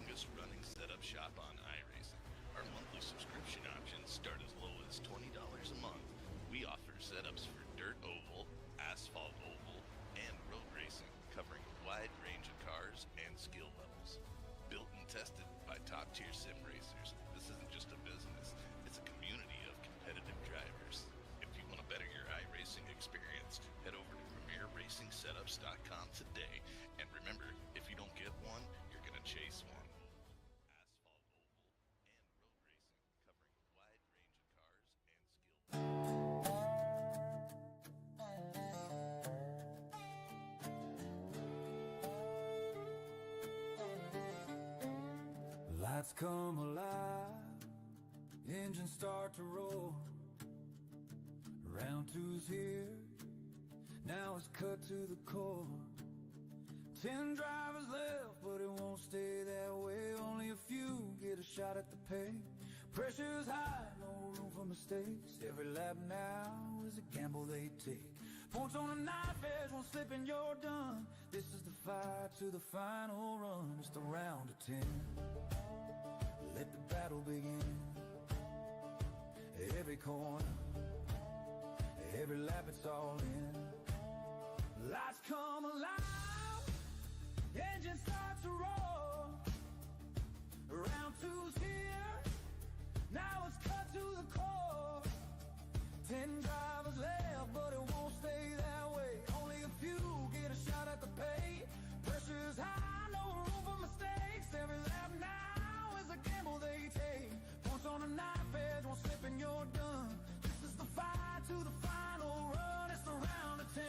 longest running setup shop on iRacing. Our monthly subscription options start as low as $20 a month. We offer setups for dirt oval, asphalt oval, and road racing, covering a wide range of cars and skill levels. Built and tested by top-tier sim racers, this isn't just a business, it's a community of competitive drivers. If you want to better your iRacing experience, head over to PremierRacingSetups.com today. And remember, if you don't get one, you're going to chase one. Asphalt oval and road racing, covering a wide range of cars and skill. Lights come alive, engines start to roar. Round two's here, now it's cut to the core. 10 drivers left, but it won't stay that way. Only a few get a shot at the pay. Pressure's high, no room for mistakes. Every lap now is a gamble they take. Points on a knife edge, won't slip and you're done. This is the fight to the final run. It's the round of 10. Let the battle begin. Every corner, every lap it's all in. Lights come alive, engines start to roar. Round two's here, now it's cut to the core. 10 drivers left, but it won't stay that way. Only a few get a shot at the pay. Pressure's high, no room for mistakes. Every lap now is a gamble they take. Points on a knife edge, won't slip and you're done. This is the fight to the final run. It's the round of 10.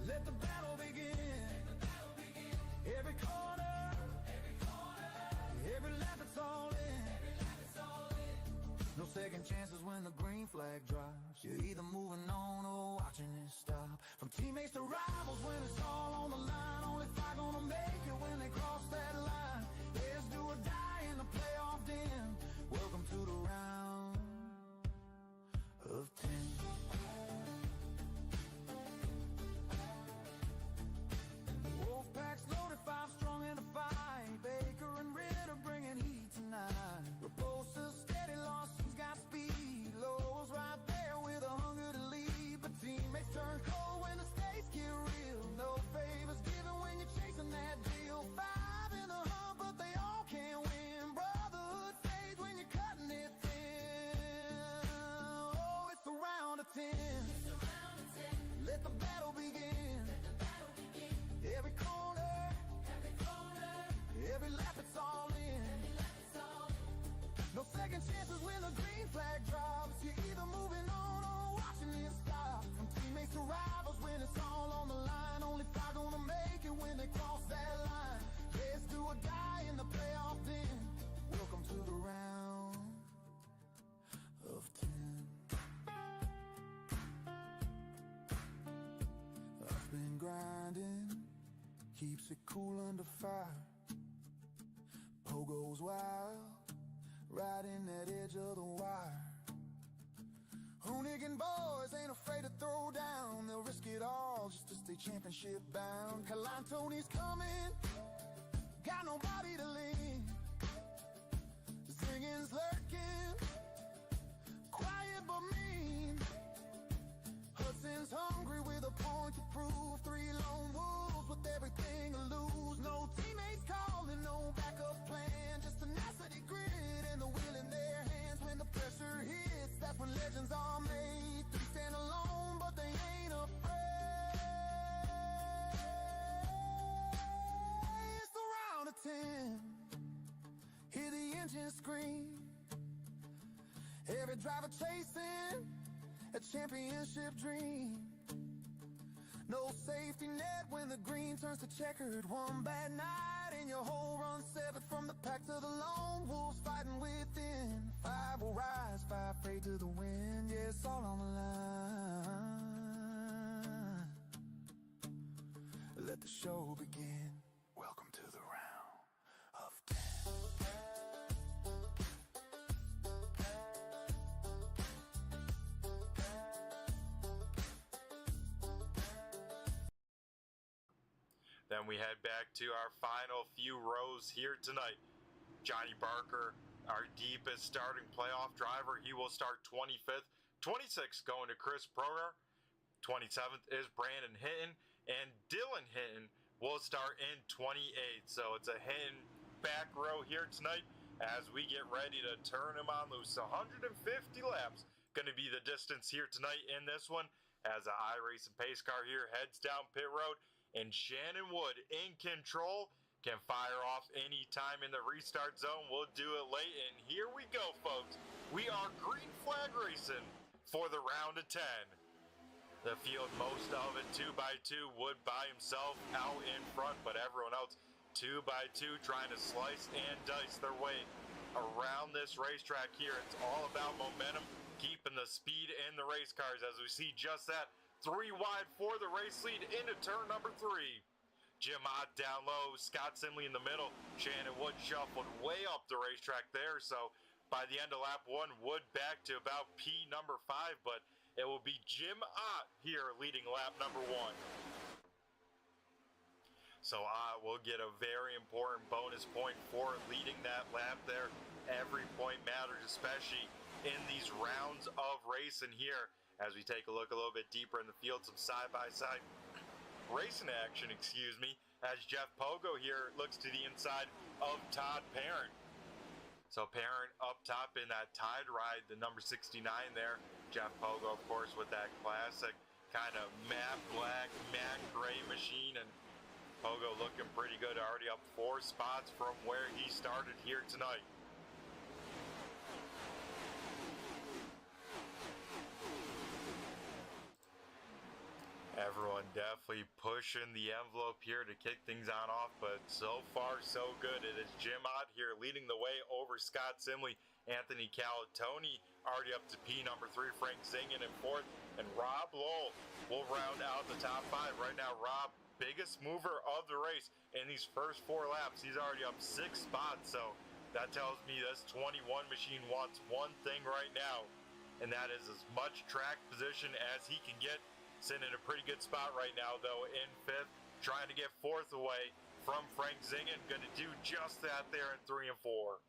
Let the battle begin. Every corner, every lap it's all in. No second chances when the green flag drops. You're either moving on or watching it stop. From teammates to rivals when it's all on the line. Only five gonna make it when they cross that line. There's do or die in the playoff den. Welcome to the round of 10. Wolfpack's loaded, 5 strong in the fight. Baker and Ritter bringing heat tonight. Raposa's steady, Lawson's got speed. Lowell's right there with a hunger to lead. But teammates turn cold when the stakes get real. No favors given when you're chasing that deal. 5 in the hunt, but they all can't win. Brotherhood fades when you're cutting it thin. Oh, it's the round of 10. Let the battle begin. Every corner, every lap it's all in. No second chances when the green flag drops. You're either moving on or watching it stop. From teammates to rivals when it's all on the line. Only 5 gonna make it when they cross that line. Let's do or die in the playoff den. Welcome to the round of 10. I've been grinding, keeps it cool under fire. Pogo's wild, riding that edge of the wire. Hoonigan boys ain't afraid to throw down. They'll risk it all just to stay championship bound. Tony's coming, got nobody to lean. Zinging's lurking, quiet but mean. Hudson's hungry with a point to prove. 3 lone wolves with everything to lose. No teammates calling, no backup plan. Just tenacity, grit, and the will in their hands. When the pressure hits, that's when legends are made. 3 stand alone, but they ain't afraid. It's the round of 10. Hear the engine scream. Every driver chasing a championship dream. No safety net when the green turns to checkered. One bad night and your whole run severed. From the pack to the lone wolves fighting within. 5 will rise, 5 fade to the wind. Yeah, it's all on the line. Let the show begin. Welcome to the round of 10. then we head back to our final few rows here tonight. Johnny Barker, our deepest starting playoff driver, he will start 25th. 26th going to Chris Proner. 27th is Brandon Hinton, and Dylan Hinton will start in 28th. So it's a Hinton back row here tonight as we get ready to turn him on loose. 150 laps going to be the distance here tonight in this one, as the iRacing pace car here heads down pit road, and Shannon Wood in control can fire off any time in the restart zone. We'll do it late, and here we go, folks. We are green flag racing for the round of 10. The field, most of it 2x2, Wood by himself out in front, but everyone else 2x2 trying to slice and dice their way around this racetrack here. It's all about momentum, keeping the speed in the race cars, as we see just that. 3 wide for the race lead into turn number 3. Jim Ott down low, Scott Simley in the middle. Shannon Wood shuffled way up the racetrack there, so by the end of lap 1, Wood back to about P number 5, but it will be Jim Ott here leading lap number 1. So Ott will get a very important bonus point for leading that lap there. Every point matters, especially in these rounds of racing here. As we take a look a little bit deeper in the field, some side-by-side racing action, as Jeff Pogo here looks to the inside of Todd Parent. So Parent up top in that Tide ride, the number 69 there. Jeff Pogo, of course, with that classic kind of matte black, matte gray machine, and Pogo looking pretty good, already up 4 spots from where he started here tonight. Everyone definitely pushing the envelope here to kick things on off, but so far so good. It is Jim Ott here leading the way over Scott Simley, Anthony Calatoni already up to P number 3, Frank Zingen in 4th, and Rob Lowell will round out the top 5. Right now, Rob, biggest mover of the race in these first 4 laps. He's already up 6 spots, so that tells me this 21 machine wants one thing right now, and that is as much track position as he can get. Sitting in a pretty good spot right now, though, in 5th, trying to get 4th away from Frank Zingen. Going to do just that there in 3 and 4.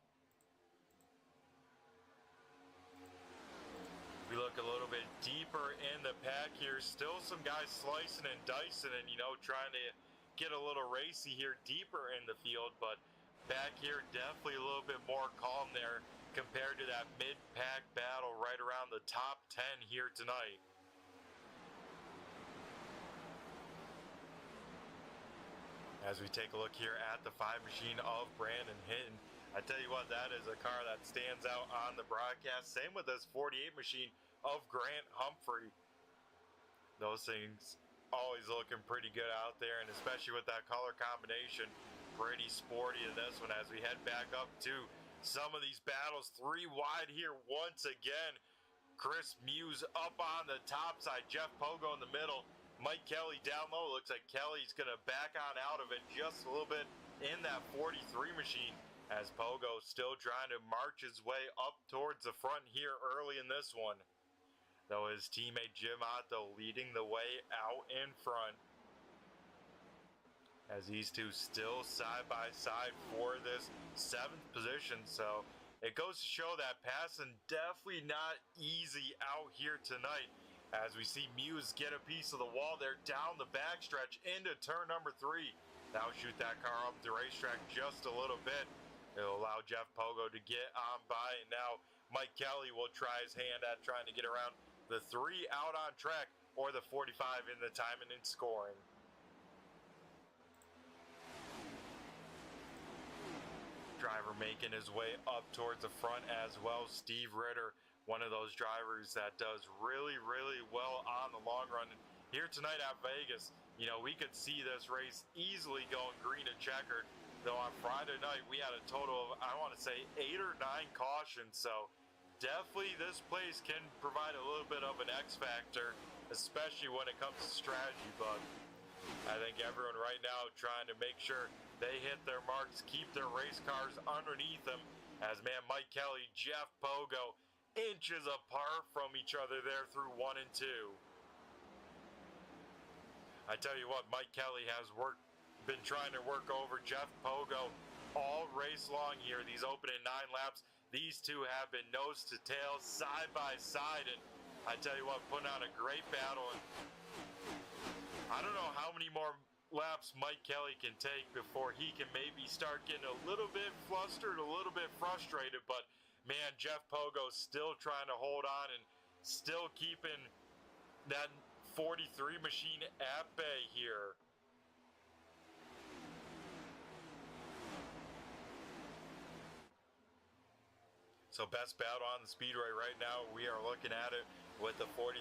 We look a little bit deeper in the pack here. Still some guys slicing and dicing and, trying to get a little racy here deeper in the field. But back here, definitely a little bit more calm there compared to that mid-pack battle right around the top 10 here tonight. As we take a look here at the 5 machine of Brandon Hinton, I tell you what, that is a car that stands out on the broadcast. Same with this 48 machine of Grant Humphrey. Those things always looking pretty good out there, and especially with that color combination, pretty sporty in this one. As we head back up to some of these battles, 3 wide here once again. Chris Muse up on the top side, Jeff Pogo in the middle. Mike Kelly down low. Looks like Kelly's going to back on out of it just a little bit in that 43 machine, as Pogo still trying to march his way up towards the front here early in this one. Though his teammate Jim Otto leading the way out in front, as these two still side by side for this 7th position. So it goes to show that passing definitely not easy out here tonight. As we see Muse get a piece of the wall there down the backstretch into turn number 3. That'll shoot that car up the racetrack just a little bit. It'll allow Jeff Pogo to get on by, and now Mike Kelly will try his hand at trying to get around the 3 out on track, or the 45 in the timing and scoring. Driver making his way up towards the front as well. Steve Ritter, one of those drivers that does really, really well on the long run. And here tonight at Vegas, we could see this race easily going green and checkered. Though on Friday night, we had a total of, I want to say, 8 or 9 cautions. So definitely this place can provide a little bit of an X factor, especially when it comes to strategy. But I think everyone right now trying to make sure they hit their marks, keep their race cars underneath them. As Mike Kelly, Jeff Pogo, inches apart from each other there through 1 and 2. I tell you what, Mike Kelly has worked been trying to work over Jeff Pogo all race long here. These opening 9 laps, these two have been nose to tail, side by side, and I tell you what, putting on a great battle. And I don't know how many more laps Mike Kelly can take before he can maybe start getting a little bit flustered, a little bit frustrated, but man, Jeff Pogo's still trying to hold on and still keeping that 43 machine at bay here. So best battle on the speedway right now, we are looking at it with the 43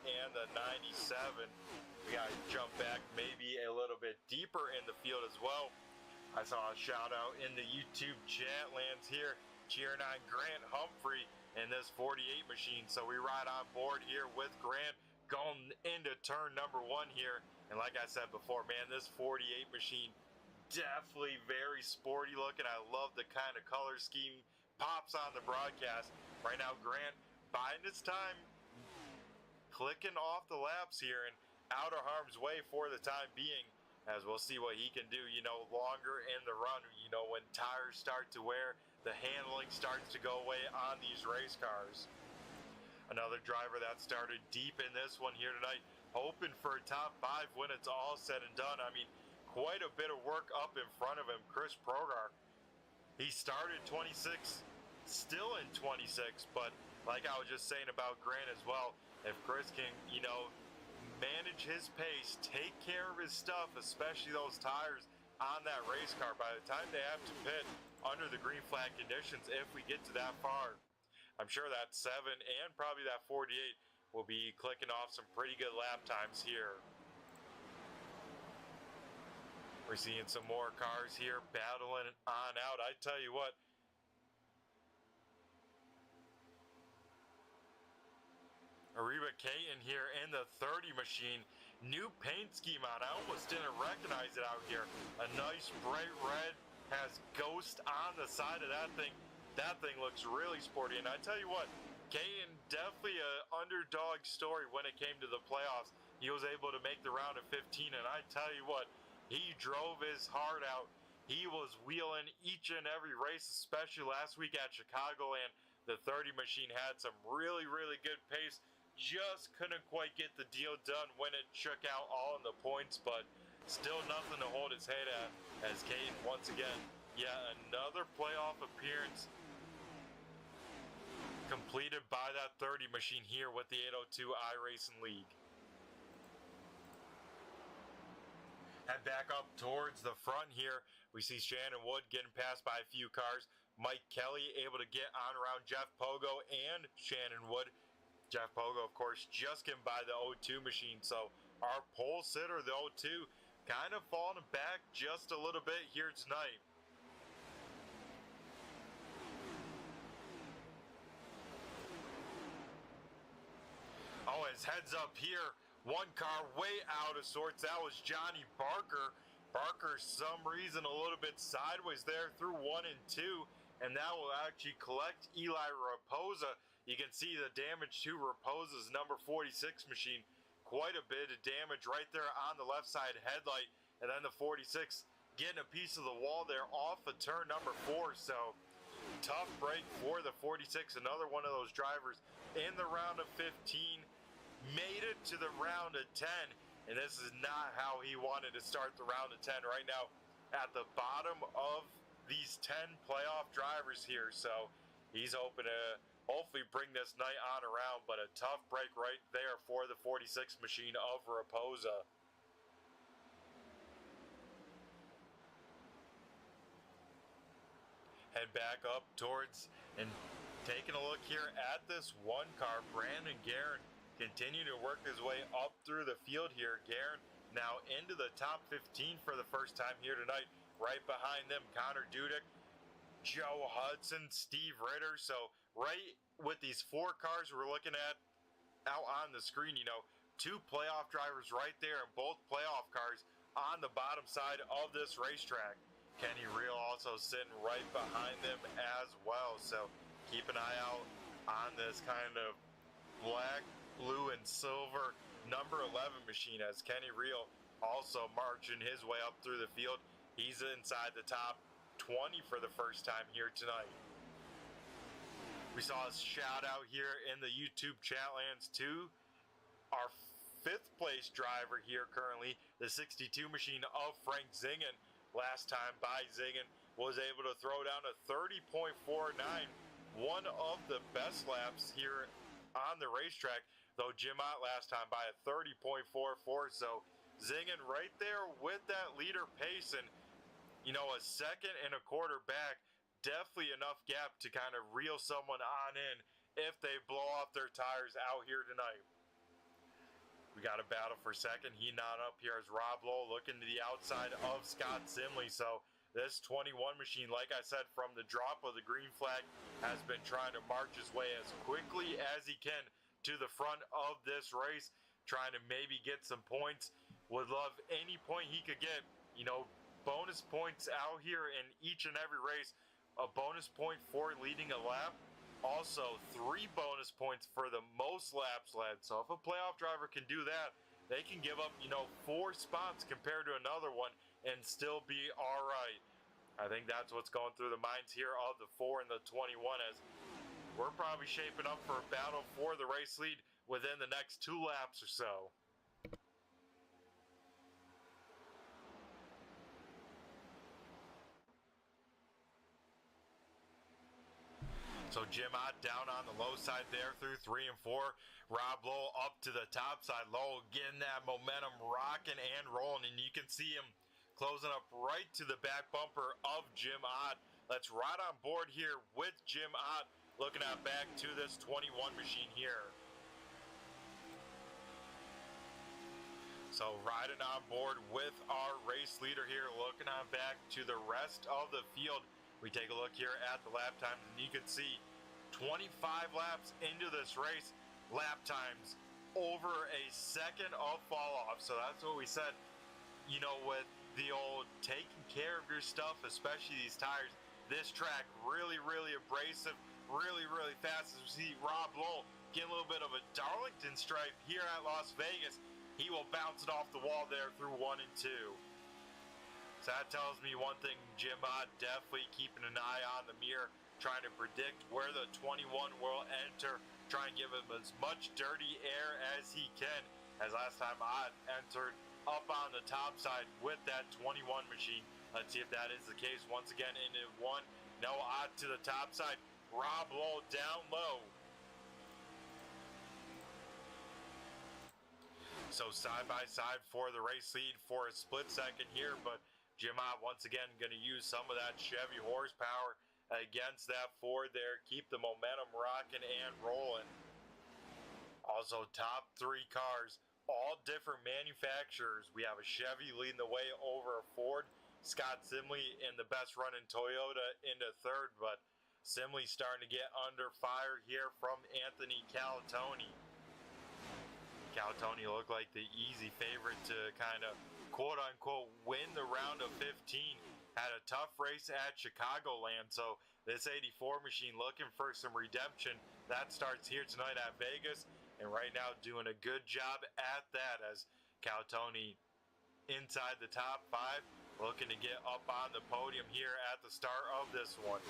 and the 97. We got to jump back maybe a little bit deeper in the field as well. I saw a shout out in the YouTube chat lands here, cheering on Grant Humphrey in this 48 machine. So we ride on board here with Grant going into turn number 1 here. And like I said before, man, this 48 machine definitely very sporty looking. I love the kind of color scheme pops on the broadcast. Right now, Grant biding his time, clicking off the laps here and out of harm's way for the time being, as we'll see what he can do, you know, longer in the run, you know, when tires start to wear, the handling starts to go away on these race cars. Another driver that started deep in this one here tonight, hoping for a top 5 when it's all said and done. I mean, quite a bit of work up in front of him, Chris Progar. He started 26, still in 26, but like I was just saying about Grant as well, if Chris can, you know, manage his pace, take care of his stuff, especially those tires on that race car, by the time they have to pit under the green flag conditions, if we get to that far, I'm sure that 7 and probably that 48 will be clicking off some pretty good lap times here. We're seeing some more cars here battling on out. I tell you what, Ariba Caton here in the 30 machine. New paint scheme on. I almost didn't recognize it out here. A nice bright red, has Ghost on the side of that thing. That thing looks really sporty. And I tell you what, Caton definitely an underdog story when it came to the playoffs. He was able to make the round of 15, and I tell you what, he drove his heart out. He was wheeling each and every race, especially last week at Chicagoland. The 30 machine had some really, really good pace. Just couldn't quite get the deal done when it shook out all in the points, but still nothing to hold his head at, as Caton once again, yeah, another playoff appearance completed by that 30 machine here with the 802 iRacing League. Head back up towards the front here. We see Shannon Wood getting passed by a few cars. Mike Kelly able to get on around Jeff Pogo and Shannon Wood. Jeff Pogo, of course, just getting by the 02 machine. So our pole sitter, the 02, kind of falling back just a little bit here tonight. Oh, his heads up here. One car way out of sorts. That was Johnny Barker. Barker, some reason, a little bit sideways there through 1 and 2. And that will actually collect Eli Raposa. You can see the damage to Raposa's number 46 machine. Quite a bit of damage right there on the left side headlight. And then the 46 getting a piece of the wall there off of turn number 4. So tough break for the 46. Another one of those drivers in the round of 15. Made it to the round of 10, and this is not how he wanted to start the round of 10 right now. At the bottom of these 10 playoff drivers here, so he's hoping to hopefully bring this night on around, but a tough break right there for the 46 machine of Raposa. Head back up towards and taking a look here at this one car, Brandon Garrand. Continue to work his way up through the field here. Garrand now into the top 15 for the first time here tonight. Right behind them, Connor Dudek, Joe Hudson, Steve Ritter. So right with these 4 cars we're looking at out on the screen, you know, 2 playoff drivers right there, and both playoff cars on the bottom side of this racetrack. Kenny Reel also sitting right behind them as well. So keep an eye out on this kind of black, blue, and silver number 11 machine, as Kenny Reel also marching his way up through the field. He's inside the top 20 for the first time here tonight. We saw a shout out here in the YouTube chat lands to our 5th place driver here currently, the 62 machine of Frank Zingen. Last time by Zingen was able to throw down a 30.49, one of the best laps here on the racetrack, though Jim Ott last time by a 30.44. So Zingen right there with that leader pace, and you know, a second and a quarter back, definitely enough gap to kind of reel someone on in if they blow off their tires out here tonight. We got a battle for second. He not up here as Rob Lowell looking to the outside of Scott Simley. So this 21 machine, like I said, from the drop of the green flag, has been trying to march his way as quickly as he can to the front of this race, trying to maybe get some points. Would love any point he could get. You know, bonus points out here in each and every race. A bonus point for leading a lap. Also, 3 bonus points for the most laps led. So if a playoff driver can do that, they can give up, you know, 4 spots compared to another one and still be all right. I think that's what's going through the minds here of the 4 and the 21, as we're probably shaping up for a battle for the race lead within the next 2 laps or so. So Jim Ott down on the low side there through 3 and 4. Rob Lowell up to the top side. Lowell getting that momentum rocking and rolling, and you can see him closing up right to the back bumper of Jim Ott. Let's ride on board here with Jim Ott, looking at back to this 21 machine here. So riding on board with our race leader here, looking on back to the rest of the field. We take a look here at the lap times, and you can see 25 laps into this race, lap times over a second of fall off. So that's what we said, you know, with the old taking care of your stuff, especially these tires. This track really, really abrasive, really, really fast. As we see Rob Lowell get a little bit of a Darlington stripe here at Las Vegas. He will bounce it off the wall there through 1 and 2. So that tells me one thing, Jim Ott definitely keeping an eye on the mirror, trying to predict where the 21 will enter, try and give him as much dirty air as he can, as last time Ott entered up on the top side with that 21 machine. Let's see if that is the case once again into 1. No, Ott to the top side, Rob Lowell down low. So side by side for the race lead for a split second here, but Jim Ott once again going to use some of that Chevy horsepower against that Ford there. Keep the momentum rocking and rolling. Also top 3 cars, all different manufacturers. We have a Chevy leading the way over a Ford. Scott Simley in the best running Toyota into 3rd, but Simley starting to get under fire here from Anthony Calatoni. Calatoni looked like the easy favorite to kind of quote-unquote win the round of 15. Had a tough race at Chicagoland, so this 84 machine looking for some redemption. That starts here tonight at Vegas, and right now doing a good job at that, as Calatoni inside the top 5, looking to get up on the podium here at the start of this one.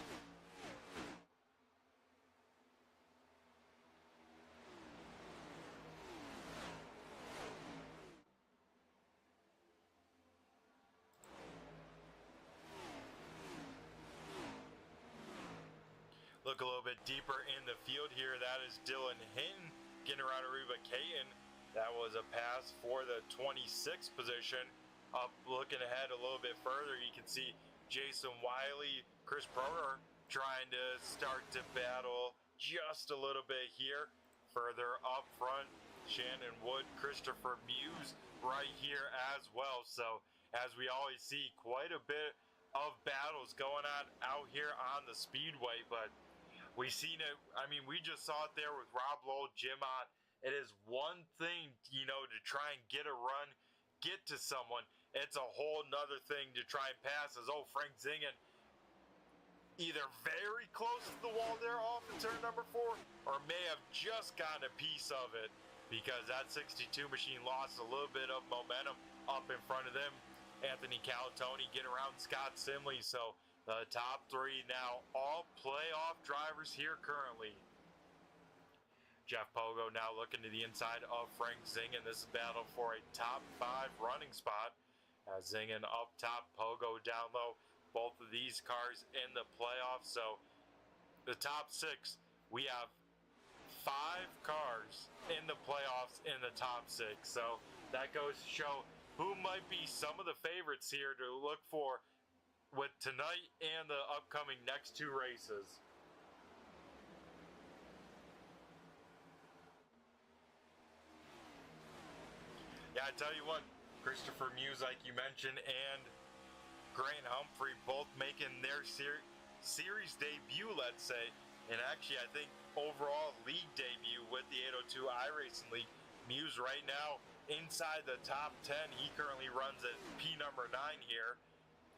Look a little bit deeper in the field here. That is Dylan Hinton getting around Aruba Caton. That was a pass for the 26th position. Up looking ahead a little bit further, you can see Jason Wiley, Chris Proner trying to start to battle just a little bit here. Further up front, Shannon Wood, Christopher Muse right here as well. So as we always see, quite a bit of battles going on out here on the speedway, but we seen it. I mean, we just saw it there with Rob Lowell, Jim Ott. It is one thing, you know, to try and get a run, get to someone. It's a whole nother thing to try and pass, as Frank Zingen either very close to the wall there off in turn number 4, or may have just gotten a piece of it, because that 62 machine lost a little bit of momentum up in front of them, Anthony Calatoni getting around Scott Simley. So the top three now all playoff drivers here currently. Jeff Pogo now looking to the inside of Frank Zingen. This is battle for a top 5 running spot. Zingen up top, Pogo down low. Both of these cars in the playoffs. So the top 6, we have 5 cars in the playoffs in the top 6. So that goes to show who might be some of the favorites here to look for with tonight and the upcoming next 2 races. Yeah, I tell you what, Christopher Muse, like you mentioned, and Grant Humphrey both making their series debut, let's say, and actually I think overall league debut with the 802 iRacing League. Muse right now inside the top 10. He currently runs at P number 9 here.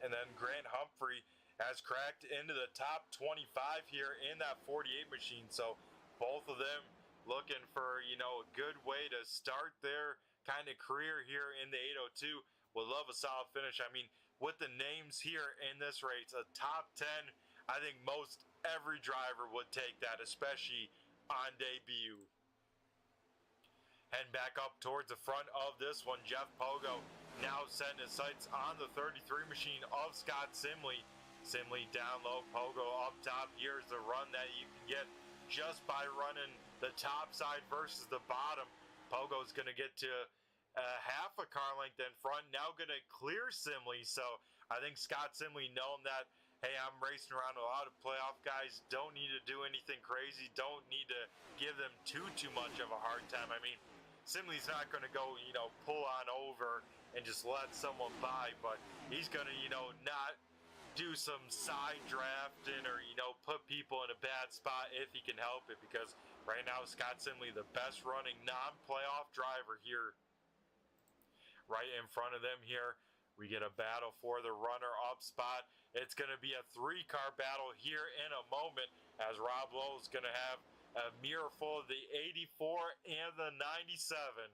And then Grant Humphrey has cracked into the top 25 here in that 48 machine. So both of them looking for, you know, a good way to start their kind of career here in the 802. Would love a solid finish. I mean, with the names here in this race, a top 10, I think most every driver would take that, especially on debut. Heading back up towards the front of this one, Jeff Pogo now setting his sights on the 33 machine of Scott Simley. Simley down low, Pogo up top. Here's the run that you can get just by running the top side versus the bottom. Pogo's going to get to half a car length in front, now going to clear Simley. So I think Scott Simley knowing that, hey, I'm racing around a lot of playoff guys, don't need to do anything crazy, don't need to give them too much of a hard time. I mean, Simley's not going to go, you know, pull on over and just let someone by, but he's going to, you know, not do some side drafting or, you know, put people in a bad spot if he can help it, because right now Scott Simley, the best running non-playoff driver here. Right in front of them here, we get a battle for the runner-up spot. It's going to be a 3-car battle here in a moment, as Rob Lowell is going to have a mirror full of the 84 and the 97.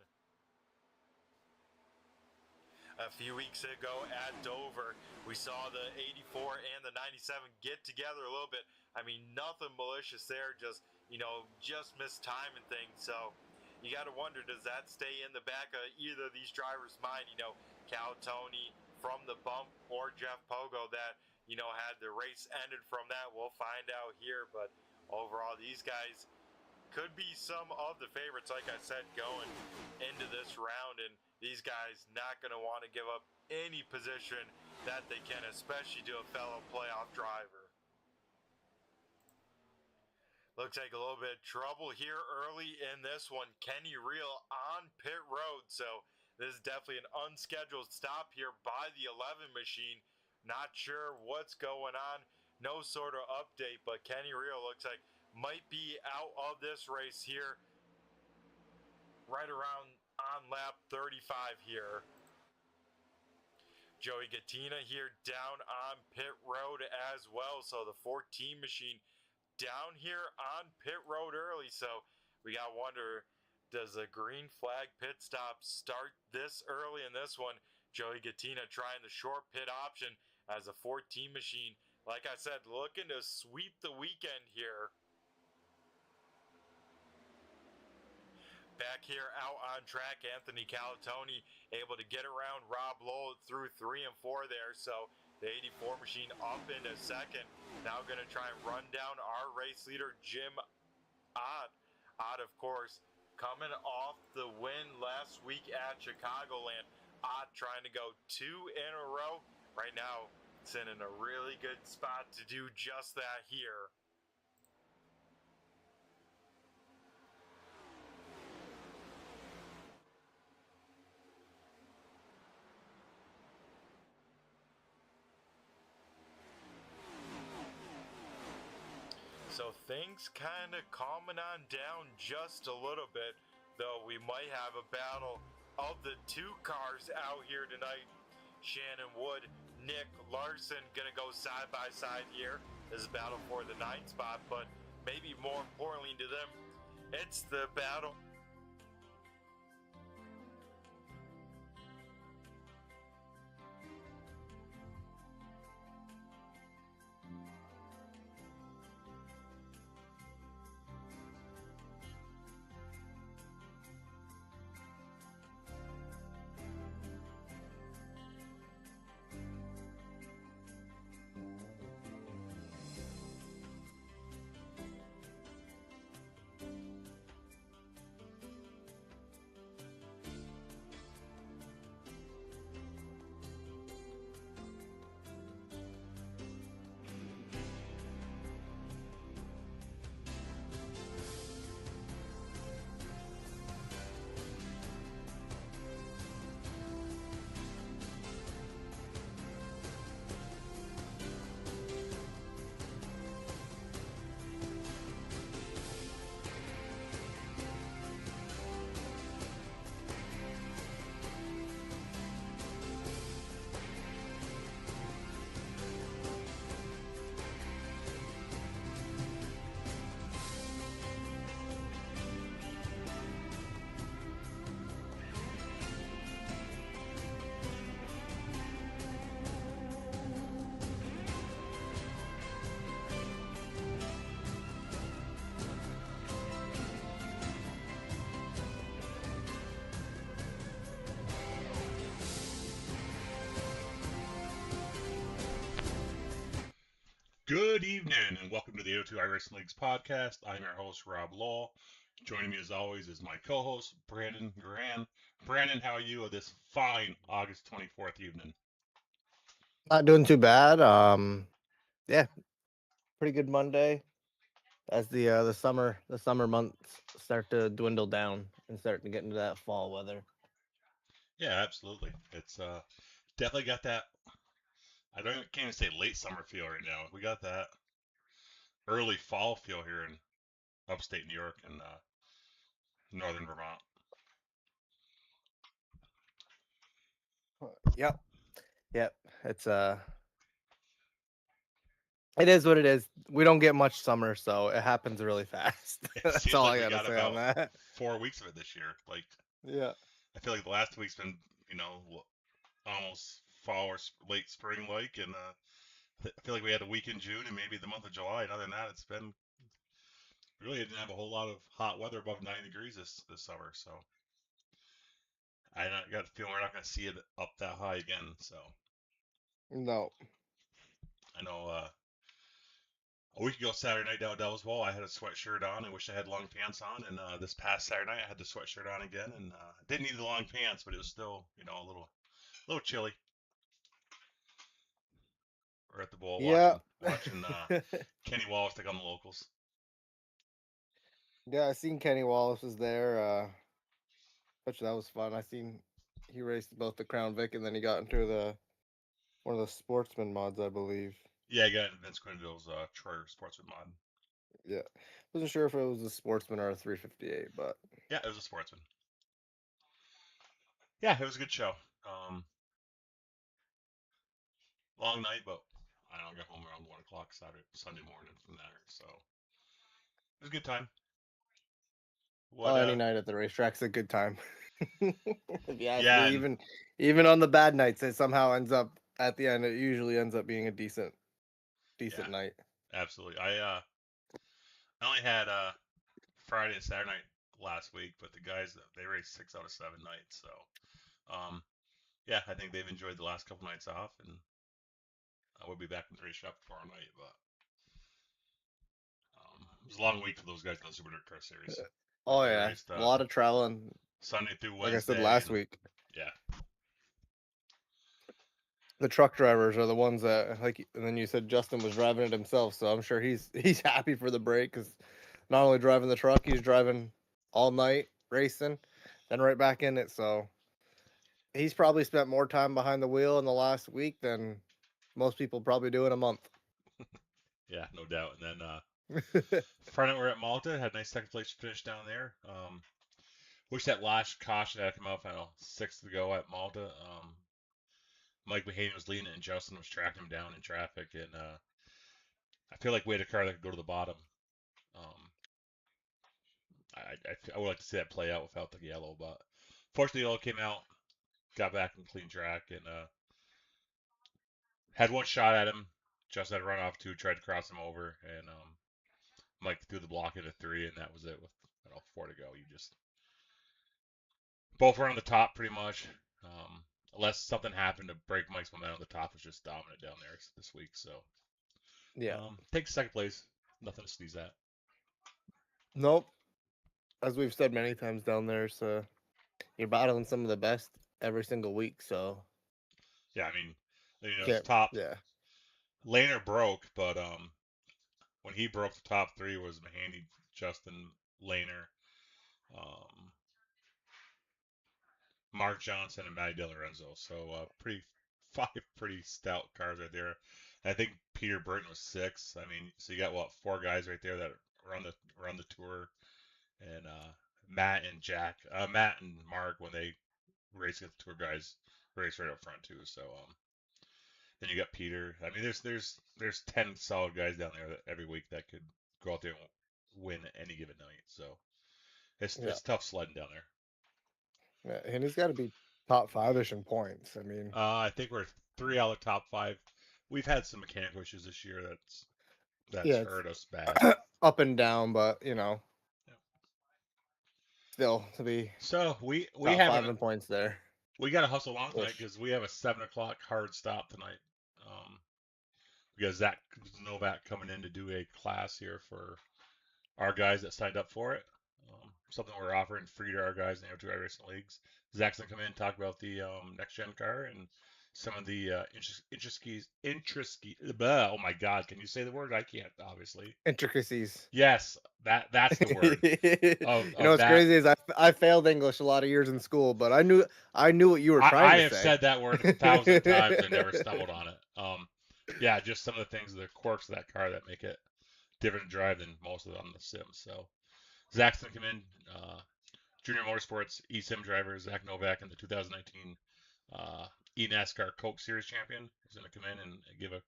A few weeks ago at Dover, we saw the 84 and the 97 get together a little bit. I mean, nothing malicious there, just, you know, just mistiming things. So you got to wonder, does that stay in the back of either of these drivers' mind? You know, Calatoni from the bump or Jeff Pogo that, you know, had the race ended from that. We'll find out here. But overall, these guys could be some of the favorites, like I said, going into this round. And these guys not going to want to give up any position that they can, especially to a fellow playoff driver. Looks like a little bit of trouble here early in this one. Kenny Reel on pit road. So this is definitely an unscheduled stop here by the 11 machine. Not sure what's going on. No sort of update, but Kenny Reel looks like might be out of this race here right around on lap 35 here. Joey Gattina here down on pit road as well. So the 14 machine down here on pit road early. So we got to wonder, does the green flag pit stop start this early in this one? Joey Gattina trying the short pit option as a 14 machine, like I said, looking to sweep the weekend here. Back here out on track, Anthony Calatoni able to get around Rob Lowell through 3 and 4 there. So the 84 machine up into second. Now going to try and run down our race leader, Jim Ott. Ott, of course, coming off the win last week at Chicagoland. Ott trying to go 2 in a row. Right now, it's in a really good spot to do just that here. So things kind of calming on down just a little bit, though we might have a battle of the 2 cars out here tonight. Shannon Wood, Nick Larson gonna go side by side here. This is a battle for the 9th spot, but maybe more importantly to them, it's the battle Good evening, and welcome to the O2 Iracing Leagues podcast. I'm your host, Rob Lowell. Joining me, as always, is my co-host, Brandon Garrand. Brandon, how are you this fine August 24th evening? Not doing too bad. Yeah, pretty good Monday. As the summer months start to dwindle down and start to get into that fall weather. Yeah, absolutely. It's definitely got that. Can't even say late summer feel right now. We got that early fall feel here in upstate New York and northern Vermont. Yep. It's it is what it is. We don't get much summer, so it happens really fast. It That's seems all like I we gotta got say on about that. 4 weeks of it this year. Like, Yeah. I feel like the last week's been, almost fall or late spring like, and I feel like we had a week in June and maybe the month of July. And other than that, it's been really didn't have a whole lot of hot weather above 90 degrees this summer. So I got the feeling we're not going to see it up that high again. So No. I know a week ago Saturday night down at Devil's Bowl, I had a sweatshirt on. I wish I had long pants on. And this past Saturday night, I had the sweatshirt on again, and didn't need the long pants, but it was still a little chilly. We're at the bowl Yeah. watching Kenny Wallace take on the locals. Yeah, I seen Kenny Wallace was there. Which that was fun. I seen he raced both the Crown Vic and then he got into one of the sportsman mods, I believe. Yeah, I got Vince Quindle's Troyer Sportsman mod. Yeah, wasn't sure if it was a sportsman or a 358, but yeah, it was a sportsman. Yeah, it was a good show. Long night, but I don't get home around 1:00 Sunday morning from there, so it was a good time. Any night at the racetrack's a good time. If you ask Yeah, me, even on the bad nights, it somehow ends up at the end. It usually ends up being a decent night. Absolutely. I only had Friday and Saturday night last week, but the guys they raced 6 out of 7 nights, so yeah, I think they've enjoyed the last couple nights off, and I will be back in the race shop tomorrow night. But it was a long week for those guys in the Super Dirt Car Series. Oh yeah, raced, a lot of traveling. Sunday through Wednesday. Like I said last week. Yeah. The truck drivers are the ones that and then you said Justin was driving it himself, so I'm sure he's happy for the break because not only driving the truck, he's driving all night racing, then right back in it. So he's probably spent more time behind the wheel in the last week than most people probably do in a month. Yeah, no doubt. And then Friday we're at Malta, had a nice second place finish down there. Wish that last caution had come out final 6th to go at Malta. Mike Mahaney was leading it, and Justin was tracking him down in traffic, and I feel like we had a car that could go to the bottom. I would like to see that play out without the yellow, but fortunately, the yellow came out, got back in clean track, and had one shot at him. Justin had run off 2, tried to cross him over, and Mike threw the block into 3, and that was it with 4 to go. You just both were on the top pretty much. Unless something happened to break Mike's momentum, the top was just dominant down there this week. So yeah, take second place, nothing to sneeze at. Nope. As we've said many times down there, so you're battling some of the best every single week. So yeah, I mean, top. Yeah. Laner broke, but when he broke, the top 3 was Mahaney, Justin, Laner, Mark Johnson, and Matty DeLorenzo. So 5 pretty stout cars right there. And I think Peter Burton was 6. I mean, so you got 4 guys right there that run the tour, and Matt and Mark, when they race against the tour guys, race right up front too. So then you got Peter. I mean, there's 10 solid guys down there every week that could go out there and win any given night. So it's tough sledding down there. Yeah, and he's got to be top 5-ish in points. I mean, I think we're 3 out of the top 5. We've had some mechanical issues this year that's hurt us bad. Up and down, but still to be. So we have 5 in points there. We got to hustle along tonight because we have a 7:00 hard stop tonight. We got Zach Novak coming in to do a class here for our guys that signed up for it. Something we're offering free to our guys in the Amateur Racing Leagues. Zach's gonna come in and talk about the next gen car and some of the oh my God, can you say the word? I can't, obviously. Intricacies. Yes, that's the word. You know what's that. crazy is I failed English a lot of years in school, but I knew what you were trying I to have say. said that word 1,000 times and never stumbled on it. Yeah, just some of the things, the quirks of that car that make it different to drive than most of them on the Sims. So Zach's gonna come in, Junior Motorsports eSim driver Zach Novak in the 2019 eNASCAR Coke Series champion is gonna come in and give a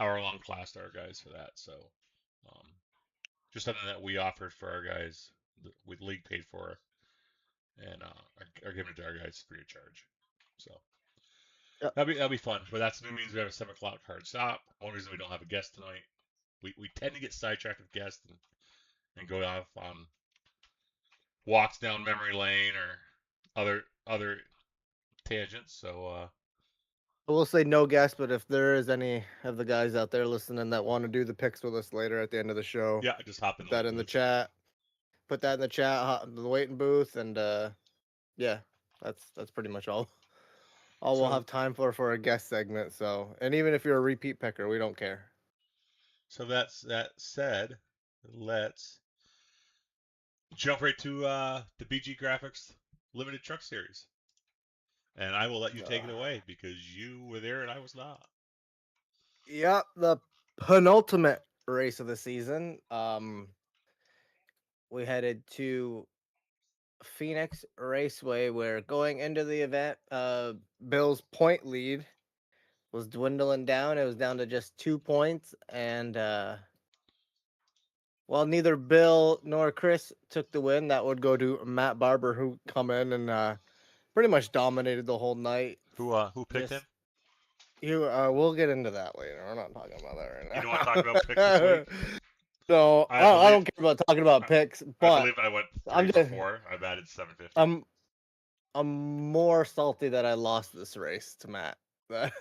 hour-long class to our guys for that. So um, just something that we offered for our guys, with league paid for, and are giving it to our guys free of charge. So Yep. that'll be fun. But that means we have a 7 o'clock hard stop. One reason we don't have a guest tonight. We tend to get sidetracked with guests and go off on walks down memory lane or other tangents. So I will say no guest, but if there is any of the guys out there listening that want to do the picks with us later at the end of the show, yeah, just hop in put that in the chat. Put that in the chat, the waiting booth, and yeah, that's pretty much all we'll have time for a guest segment. So, and even if you're a repeat picker, we don't care. So that said, let's jump right to the BG Graphics Limited Truck Series. And I will let you take it away because you were there and I was not. Yep, the penultimate race of the season. We headed to Phoenix Raceway, where going into the event, Bill's point lead was dwindling down. It was down to just 2 points, and well, neither Bill nor Chris took the win. That would go to Matt Barber, who come in and pretty much dominated the whole night. Who picked him? We'll get into that later. We're not talking about that right now. You don't want to talk about picks this week? No, I don't care about talking about picks, but I believe I went 3 for 4. I've added 750. I'm more salty that I lost this race to Matt.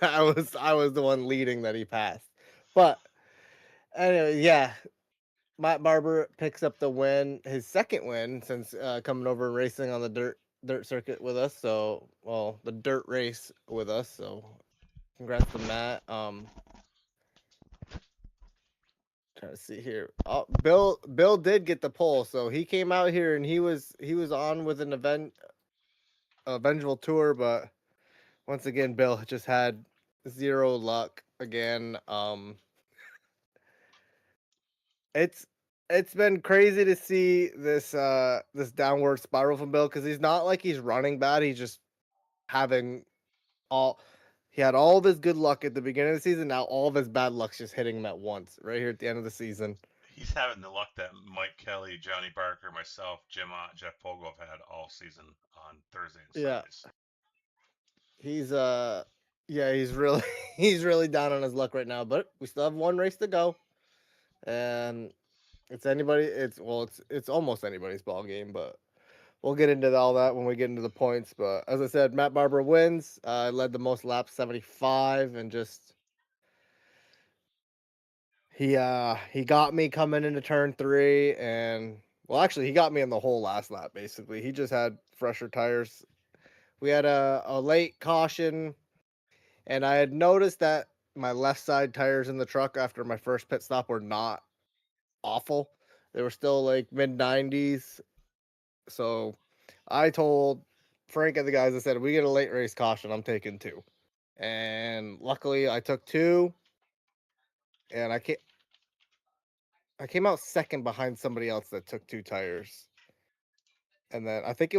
I was the one leading that he passed. But anyway, yeah. Matt Barber picks up the win, his second win since coming over and racing on the dirt circuit with us. So, well, the dirt race with us. So, congrats to Matt. Trying to see here. Oh, Bill did get the pole, so he came out here and he was on with an vengeful tour, but once again, Bill just had zero luck again. It's been crazy to see this downward spiral from Bill, because he's not like he's running bad. He's just having he had all of his good luck at the beginning of the season. Now all of his bad luck's just hitting him at once right here at the end of the season. He's having the luck that Mike Kelly, Johnny Barker, myself, Jim Ott, Jeff Pogo have had all season on Thursday and Sundays. He's really he's really down on his luck right now, but we still have one race to go. And it's almost anybody's ball game, but we'll get into all that when we get into the points. But as I said, Matt Barber wins. Led the most laps, 75, and just he got me coming into turn 3, and well, actually, he got me in the whole last lap. Basically, he just had fresher tires. We had a late caution, and I had noticed that my left side tires in the truck after my first pit stop were not awful. They were still like mid 90s. So I told Frank and the guys, I said, if we get a late race caution, I'm taking 2. And luckily I took 2. And I came out second behind somebody else that took 2 tires. And then I think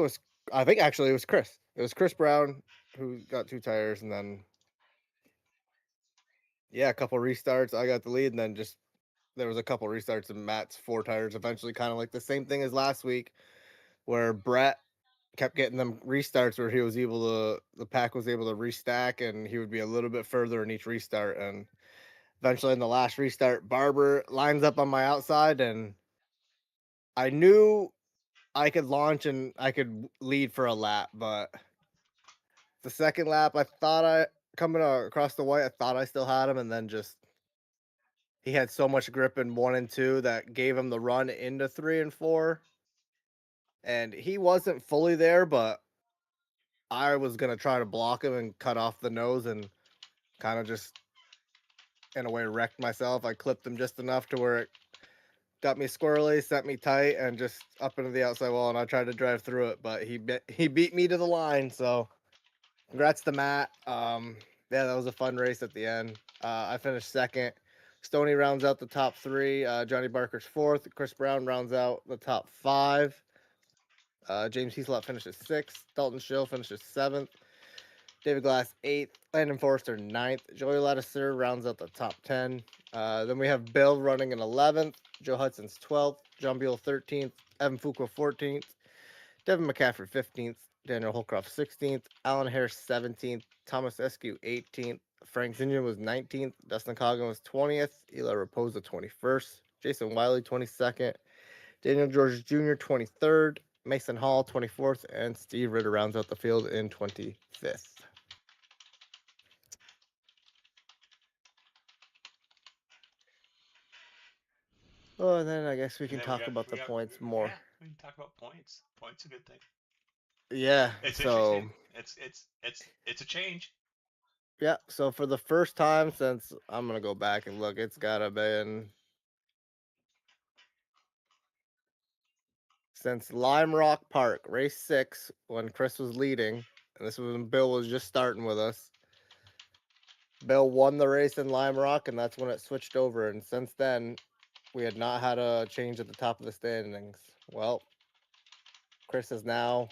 actually it was Chris. It was Chris Brown who got 2 tires, and then a couple restarts. I got the lead, and then just there was a couple restarts and Matt's 4 tires eventually, kind of like the same thing as last week, where Brett kept getting them restarts where the pack was able to restack, and he would be a little bit further in each restart. And eventually in the last restart, Barber lines up on my outside, and I knew I could launch and I could lead for a lap, but the second lap, coming across the white, I thought I still had him, and then just he had so much grip in 1 and 2 that gave him the run into 3 and 4. And he wasn't fully there, but I was gonna try to block him and cut off the nose and kind of just in a way wrecked myself. I clipped him just enough to where it got me squirrely, set me tight, and just up into the outside wall. And I tried to drive through it, but he beat me to the line. So congrats to Matt. Yeah, that was a fun race at the end. I finished second. Stoney rounds out the top 3. Johnny Barker's 4th. Chris Brown rounds out the top 5. James Heaslop finishes 6th. Dalton Schill finishes 7th. David Glass 8th. Landon Forrester 9th. Joey Ladisser rounds out the top 10. Then we have Bill running in 11th. Joe Hudson's 12th. John Buell 13th. Evan Fuqua 14th. Devin McCaffrey 15th. Daniel Holcroft 16th. Alan Harris 17th. Thomas Eskew 18th. Frank Zinjan was 19th. Dustin Coggin was 20th. Eli Raposa 21st. Jason Wiley 22nd. Daniel George Jr. 23rd. Mason Hall 24th. And Steve Ritter rounds out the field in 25th. Oh, and then I guess we And can then talk about the points more. Yeah, we can talk about points. Points a good thing. Yeah. It's so interesting. It's a change. yeah. So for the first time since I'm gonna go back and look, it's gotta been since Lime Rock Park, race 6, when Chris was leading, and this was when Bill was just starting with us. Bill won the race in Lime Rock, and that's when it switched over. And since then, we had not had a change at the top of the standings. Well, Chris is now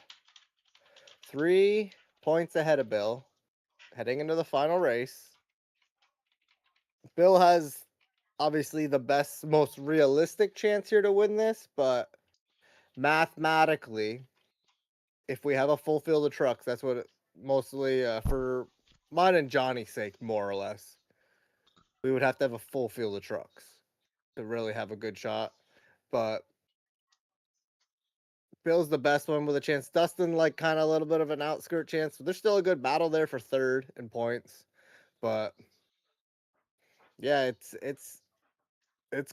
3 points ahead of Bill, heading into the final race. Bill has obviously the best, most realistic chance here to win this, but mathematically, if we have a full field of trucks, that's what mostly for mine and Johnny's sake, more or less, we would have to have a full field of trucks to really have a good shot. But Bill's the best one with a chance. Dustin, like, kind of a little bit of an outskirt chance. But there's still a good battle there for 3rd in points. But yeah, it's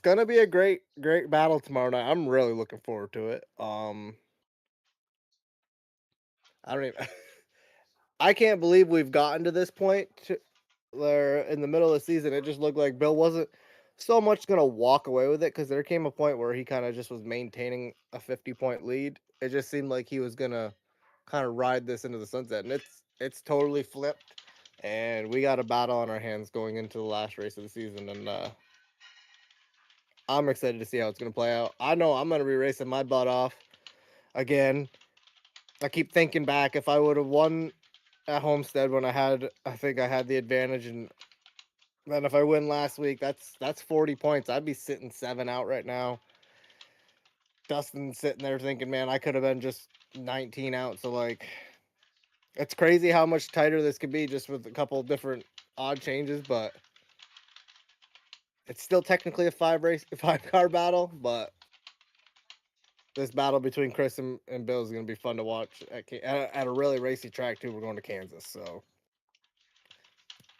gonna be a great battle tomorrow night. I'm really looking forward to it. I don't even. I can't believe we've gotten to this point where in the middle of the season it just looked like Bill wasn't so much gonna walk away with it, because there came a point where he kind of just was maintaining a 50-point lead. It just seemed like he was gonna kind of ride this into the sunset, and it's totally flipped. And we got a battle on our hands going into the last race of the season, and I'm excited to see how it's gonna play out. I know I'm gonna be racing my butt off again. I keep thinking back, if I would have won at Homestead when I think I had the advantage, and then if I win last week, that's 40 points. I'd be sitting 7 out right now. Dustin's sitting there thinking, man, I could have been just 19 out. So, like, it's crazy how much tighter this could be just with a couple of different odd changes, but it's still technically a 5-car battle. But this battle between Chris and Bill is going to be fun to watch at a really racy track too. We're going to Kansas, so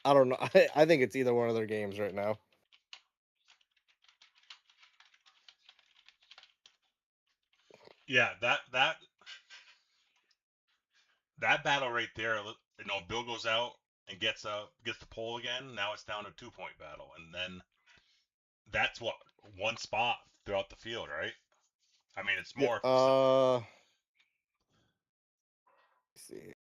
I don't know. I think it's either one of their games right now. Yeah, that battle right there. Bill goes out and gets the pole again. Now it's down to 2-point battle, and then that's what, one spot throughout the field, right? I mean, it's more. Let's see.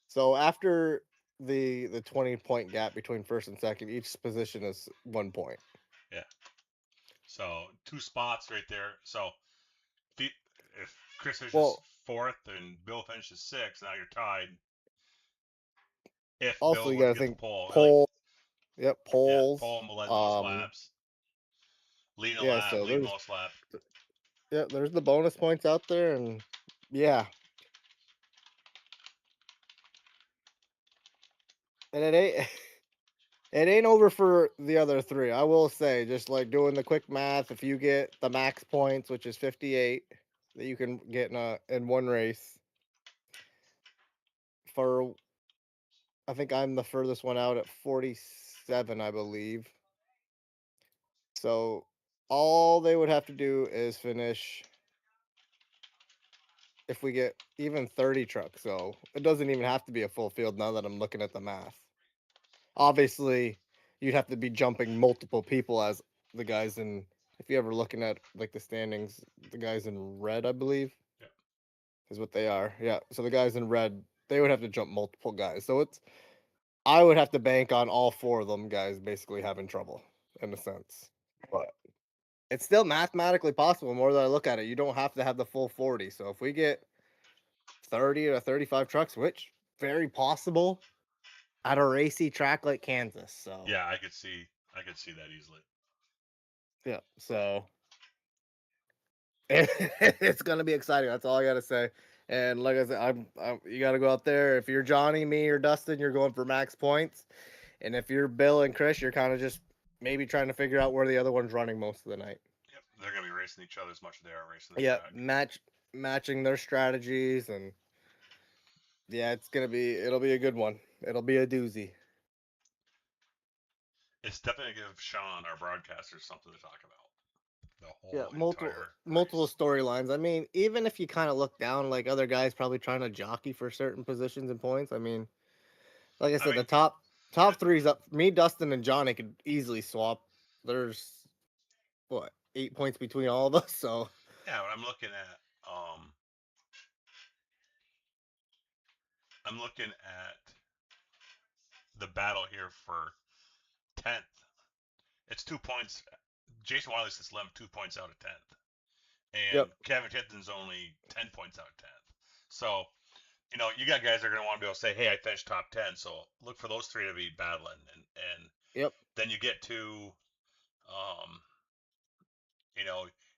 So after the 20-point gap between first and second, each position is 1 point. Yeah. So 2 spots right there. So if Chris finishes 4th and Bill finishes 6th, now you're tied. If Also, Bill you were to got to get the think pole. Yep, Yeah, poles. Paul will lead most laps. Lead a Yeah, lap, so lead most lap. Yeah, there's the bonus points out there, and yeah. And it ain't over for the other 3. I will say, just like doing the quick math, if you get the max points, which is 58, that you can get in one race, I think I'm the furthest one out at 46. 7, I believe. So all they would have to do is finish if we get even 30 trucks. So it doesn't even have to be a full field now that I'm looking at the math. Obviously, you'd have to be jumping multiple people as the guys in, if you're ever looking at like the standings, the guys in red, I believe, Yep. is what they are. Yeah. So the guys in red, they would have to jump multiple guys. So I would have to bank on all 4 of them guys basically having trouble in a sense. But it's still mathematically possible. The more that I look at it, you don't have to have the full 40. So if we get 30 or 35 trucks, which very possible at a racy track like Kansas. So Yeah, I could see that easily. yeah, so it's gonna be exciting. That's all I gotta say. And like I said, you gotta go out there. If you're Johnny, me, or Dustin, you're going for max points. And if you're Bill and Chris, you're kind of just maybe trying to figure out where the other one's running most of the night. Yep, they're gonna be racing each other as much as they are racing the Yeah, track. matching their strategies, and yeah, it'll be a good one. It'll be a doozy. It's definitely gonna give Sean, our broadcaster, something to talk about. The whole Yeah, entire multiple race. storylines. I mean, even if you kind of look down, like other guys probably trying to jockey for certain positions and points. I mean, like I said, mean, the top three's up. Me, Dustin, and Johnny could easily swap. There's what 8 points between all of us. So yeah, what I'm looking at, the battle here for 10th. It's 2 points. Jason Wiley sits Lem 2 points out of 10th, and yep, Kevin Tipton's only 10 points out of 10th. So you got guys that are going to want to be able to say, "Hey, I finished top 10." So look for those 3 to be battling, and yep, then you get to, um,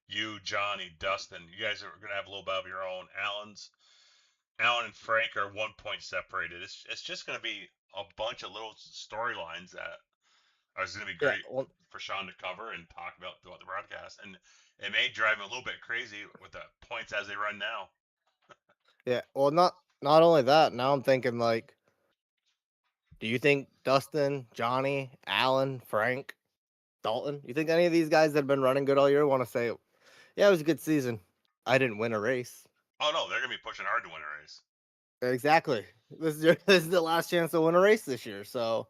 you, Johnny, Dustin. You guys are going to have a little bit of your own. Alan and Frank are 1 point separated. It's just going to be a bunch of little storylines that are going to be yeah. great Well, for Sean to cover and talk about throughout the broadcast, and it may drive him a little bit crazy with the points as they run now. yeah. Well, not only that. Now I'm thinking like, do you think Dustin, Johnny, Alan, Frank, Dalton? You think any of these guys that have been running good all year want to say, "Yeah, it was a good season. I didn't win a race." Oh no, they're going to be pushing hard to win a race. Exactly. This is the last chance to win a race this year. So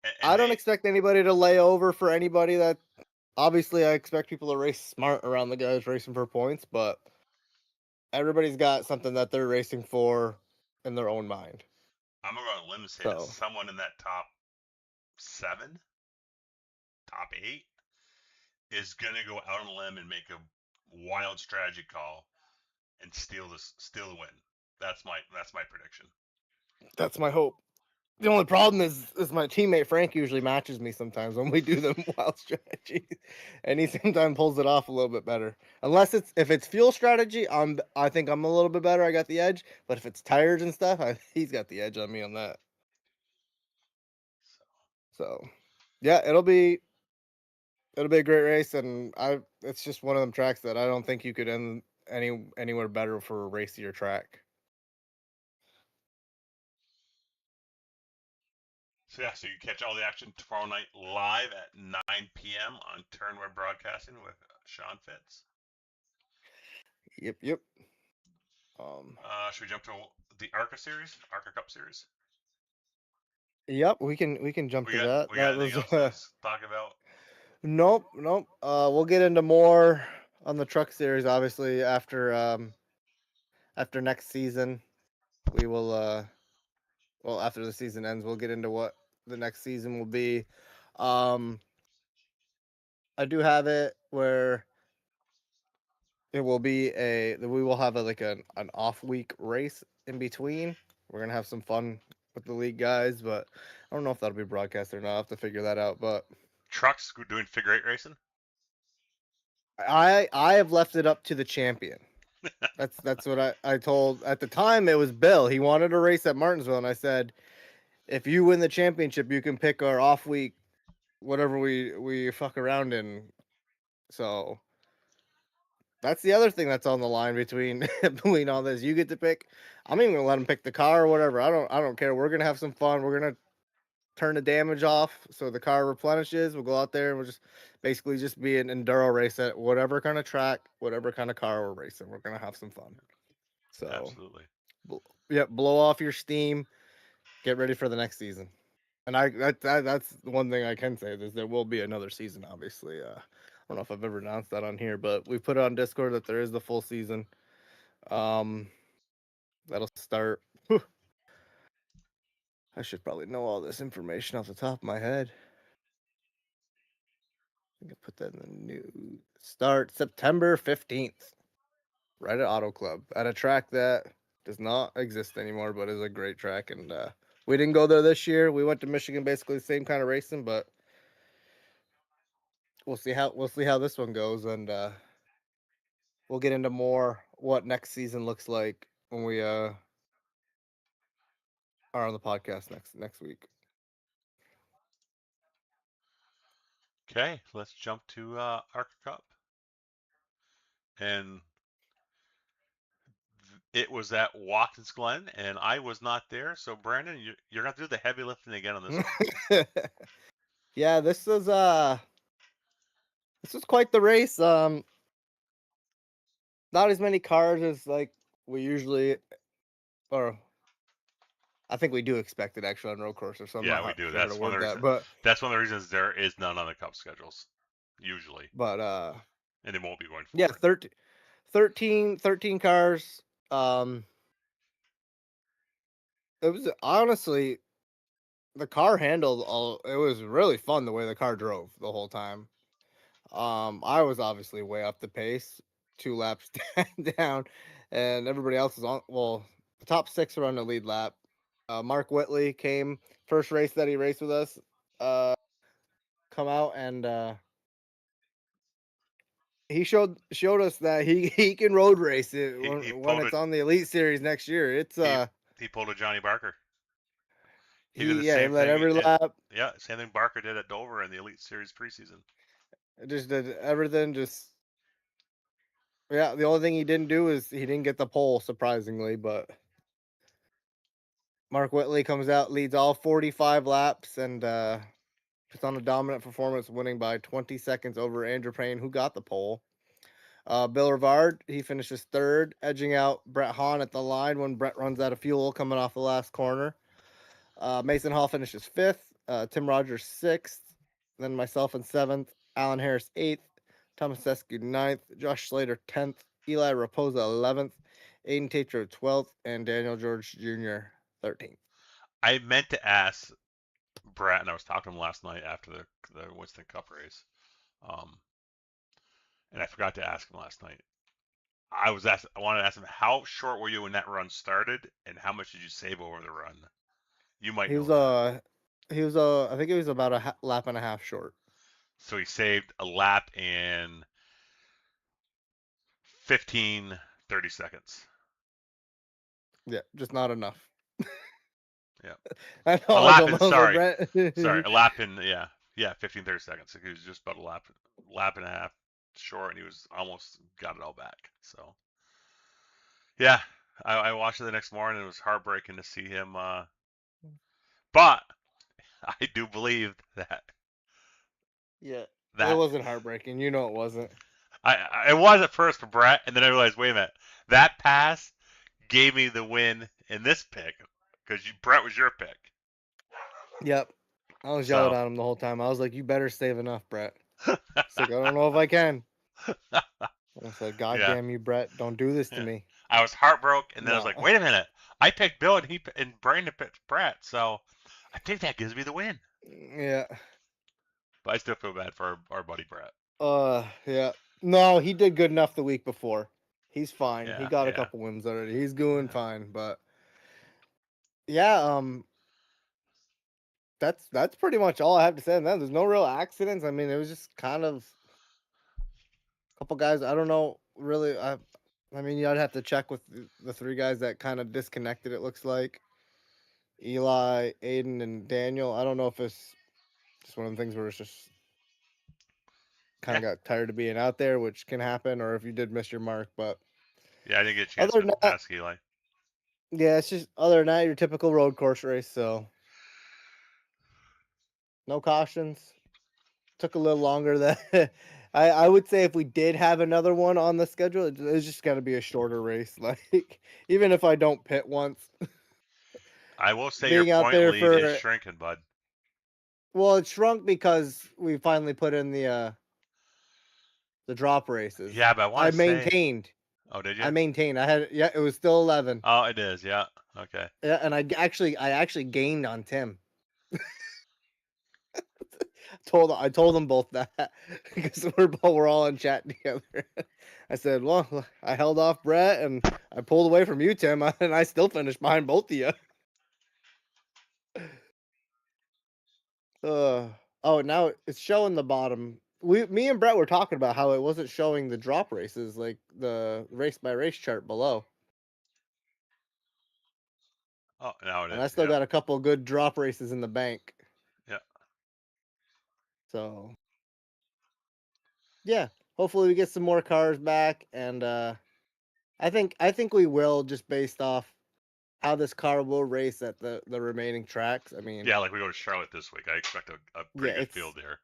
And I don't expect anybody to lay over for anybody. That obviously I expect people to race smart around the guys racing for points, but everybody's got something that they're racing for in their own mind. I'm going to go on a limb and say that So someone in that top 7, top 8 is going to go out on a limb and make a wild strategy call and steal the win. That's my prediction. that's my hope. The only problem is my teammate Frank usually matches me sometimes when we do them wild strategies, and he sometimes pulls it off a little bit better. Unless if it's fuel strategy, I think I'm a little bit better. I got the edge. But if it's tires and stuff, he's got the edge on me on that. So yeah, it'll be a great race, and it's just one of them tracks that I don't think you could end anywhere better for a racier track. So yeah, so you catch all the action tomorrow night live at 9 p.m. on Turnweb Broadcasting with Sean Fitz. Yep. Should we jump to the ARCA Cup series? Yep, we can jump to that. We That got was anything else to talk about? nope. We'll get into more on the truck series obviously after next season. We will well, after the season ends, we'll get into what the next season will be. I do have it where it will be we will have like an off week race in between. We're gonna have some fun with the league guys, but I don't know if that'll be broadcast or not. I'll have to figure that out. But Trucks doing figure 8 racing? I have left it up to the champion. That's what I told at the time. It was Bill. He wanted a race at Martinsville, and I said, if you win the championship, you can pick our off week, whatever we fuck around in. So that's the other thing that's on the line between between all this. You get to pick. I'm even gonna let him pick the car or whatever. I don't care. We're gonna have some fun. We're gonna turn the damage off so the car replenishes. We'll go out there and we'll just basically just be an enduro race at whatever kind of track, whatever kind of car we're racing. We're gonna have some fun. So Absolutely. blow off your steam, get ready for the next season. And that's the one thing I can say is there will be another season. Obviously, I don't know if I've ever announced that on here, but we put it on Discord that there is the full season. That'll start. I should probably know all this information off the top of my head. I think I put that in the news. Start September 15th. Right at Auto Club at a track that does not exist anymore, but is a great track. And we didn't go there this year. We went to Michigan, basically the same kind of racing, but we'll see how this one goes, and we'll get into more what next season looks like when we are on the podcast next week. Okay, let's jump to ARCA Cup. And it was at Watkins Glen, and I was not there. So, Brandon, you're going to do the heavy lifting again on this one. Yeah, this was quite the race. Not as many cars as like we usually, or I think we do expect it actually on road course or something. Yeah, we do. That's one of the reasons. But that's one of the reasons there is none on the Cup schedules, usually. But and it won't be going forward. Yeah, 13 cars. It was honestly the car handled all. It was really fun the way the car drove the whole time. I was obviously way up the pace, 2 laps down, and everybody else was on. Well, the top 6 were on the lead lap. Mark Whitley came first race that he raced with us. Come out and he showed us that he can road race it when it's on the Elite Series next year. It's he pulled a Johnny Barker. He did the same thing. Every lap. Yeah, same thing Barker did at Dover in the Elite Series preseason. Just did everything. Yeah, the only thing he didn't do is he didn't get the pole, surprisingly. But Mark Whitley comes out, leads all 45 laps, and puts on a dominant performance, winning by 20 seconds over Andrew Payne, who got the pole. Bill Rivard, he finishes 3rd, edging out Brett Hahn at the line when Brett runs out of fuel coming off the last corner. Mason Hall finishes 5th. Tim Rogers 6th. Then myself in 7th. Alan Harris 8th. Thomas Eskew 9th. Josh Slater 10th. Eli Raposa 11th. Aiden Tatro 12th. And Daniel George Jr. 13th. I meant to ask Brett, and I was talking to him last night after the Winston Cup race, and I forgot to ask him last night. I wanted to ask him, how short were you when that run started, and how much did you save over the run? You might know that. I think he was about a lap and a half short. So he saved a lap in 15, 30 seconds. Yeah, just not enough. Yeah. I know, a lap in, sorry, a lap in, 15, 30 seconds. He was just about a lap and a half short, and he was almost got it all back. So, yeah, I watched it the next morning. It was heartbreaking to see him. But I do believe that. Yeah, it wasn't heartbreaking. You know it wasn't. It was at first for Brett, and then I realized, wait a minute, that pass gave me the win in this pick because Brett was your pick. Yep, I was yelling at him the whole time. I was like, "You better save enough, Brett." He's like, "I don't know if I can." I said, "God damn you, Brett! Don't do this to me." I was heartbroken, and then I was like, "Wait a minute! I picked Bill, and Brandon picked Brett, so I think that gives me the win." Yeah. But I still feel bad for our buddy Brett. Yeah. No, he did good enough the week before. He's fine. Yeah, he got a couple wins already. He's doing fine, but yeah, that's pretty much all I have to say on that. There's no real accidents. I mean, it was just kind of a couple guys. I don't know really. I mean, you'd have to check with the 3 guys that kind of disconnected. It looks like Eli, Aiden, and Daniel. I don't know if it's just one of the things where it's just kind of got tired of being out there, which can happen, or if you did miss your mark. But yeah, I didn't get a chance to ask Eli. Yeah, it's just other than that, your typical road course race. So No cautions. Took a little longer than I would say if we did have another one on the schedule, it's just got to be a shorter race. Like even if I don't pit once, I will say your being out point there lead is for shrinking, bud. well, it shrunk because we finally put in the drop races. Yeah, but I I want to say. maintained. Oh, did you? I maintained. I had it was still 11. Oh, it is. Yeah. Okay. Yeah, and I actually gained on Tim. I told them both that because we're all in chat together. I said, "Well, I held off Brett and I pulled away from you, Tim, and I still finished behind both of you." Oh, now it's showing the bottom. Me and Brett were talking about how it wasn't showing the drop races, like the race by race chart below. Oh, now it And I is. still Yeah. got a couple good drop races in the bank. Yeah. So yeah, hopefully we get some more cars back, and I think we will, just based off how this car will race at the remaining tracks. I mean, Yeah, like we go to Charlotte this week. I expect a yeah, pretty good field there.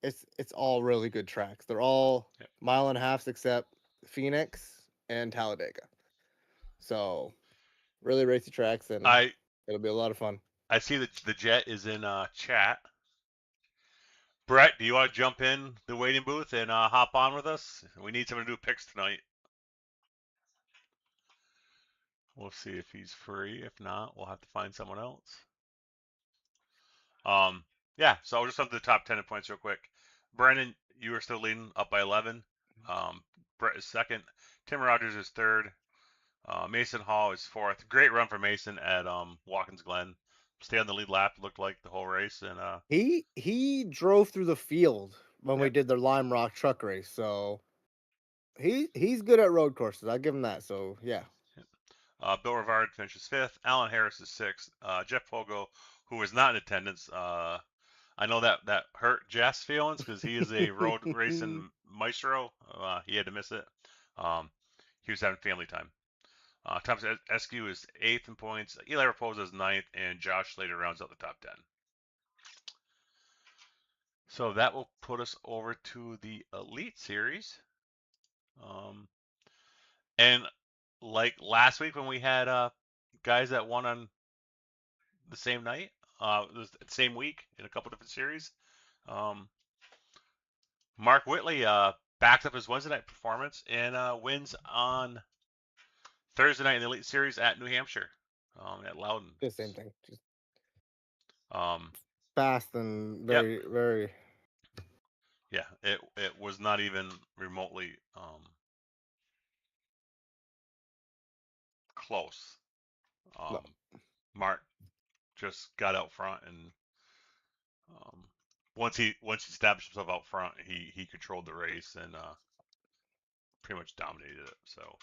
it's all really good tracks. They're all Yeah. mile and a halfs except Phoenix and Talladega. So really racy tracks, and I it'll be a lot of fun. I see that the Jett is in chat. Brett, do you want to jump in the waiting booth and hop on with us? We need someone to do picks tonight. We'll see if he's free. If not, we'll have to find someone else. Yeah. So I'll just up to the top 10 points real quick. Brandon, you are still leading, up by 11. Brett is second. Tim Rogers is third. Mason Hall is fourth. Great run for Mason at Watkins Glen. Stay on the lead lap. Looked like the whole race, and He drove through the field when we Yep. did the Lime Rock truck race, so he's good at road courses. I'll give him that. So yeah. Bill Rivard finishes fifth. Alan Harris is sixth. Jeff Pogo, who was not in attendance, I know that hurt Jeff's feelings because he is a road racing maestro. He had to miss it. He was having family time. Thomas Eskew is eighth in points. Eli Raposa is ninth, and Josh Slater rounds out the top 10. So that will put us over to the Elite Series. And like last week when we had guys that won on the same night, the same week in a couple different series. Mark Whitley backs up his Wednesday night performance and wins on Thursday night in the Elite Series at New Hampshire, at Loudon. The same thing. Just Um, fast and Yep. very. Yeah, it was not even remotely close. No. Mark just got out front, and once he established himself out front, he controlled the race and pretty much dominated it. So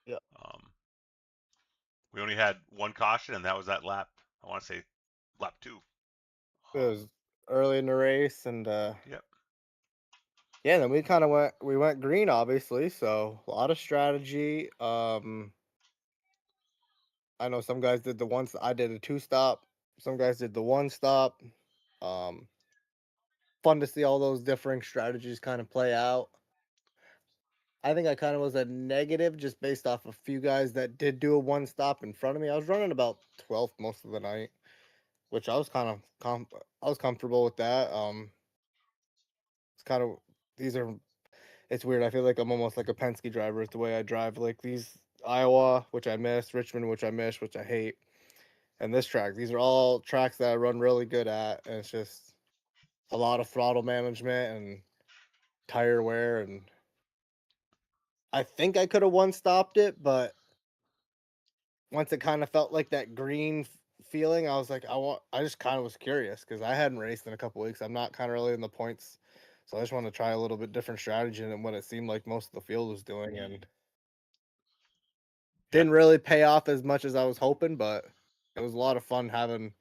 Yeah. we only had one caution, and that was that lap. I want to say lap 2. It was early in the race, and Yep. yeah, then we went green, obviously, so a lot of strategy. I know some guys did I did a 2-stop. Some guys did the 1-stop. Fun to see all those differing strategies kind of play out. I think I kind of was a negative just based off a few guys that did do a 1-stop in front of me. I was running about 12th most of the night, which I was kind of I was comfortable with that. It's kind of these are it's weird. I feel like I'm almost like a Penske driver. It's the way I drive. Like these Iowa, which I miss, Richmond, which I miss, which I hate, and this track. These are all tracks that I run really good at, and it's just a lot of throttle management and tire wear. And I think I could have 1-stopped it, but once it kind of felt like that green feeling, I was like, I just kind of was curious because I hadn't raced in a couple weeks. I'm not kind of really in the points. So I just want to try a little bit different strategy than what it seemed like most of the field was doing, and didn't really pay off as much as I was hoping, but it was a lot of fun having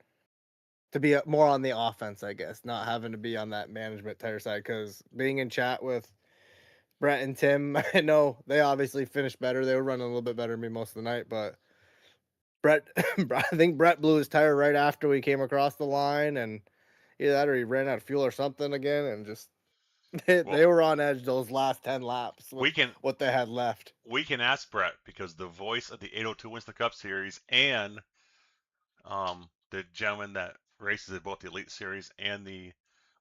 to be more on the offense, I guess, not having to be on that management tire side. Because being in chat with Brett and Tim, I know they obviously finished better. They were running a little bit better than me most of the night, but Brett, I think Brett blew his tire right after we came across the line, and Either that or he ran out of fuel or something again, and just they were on edge those last 10 laps with what they had left. We can ask Brett because the voice of the 802 wins the Cup Series and the gentleman that races at both the Elite Series and the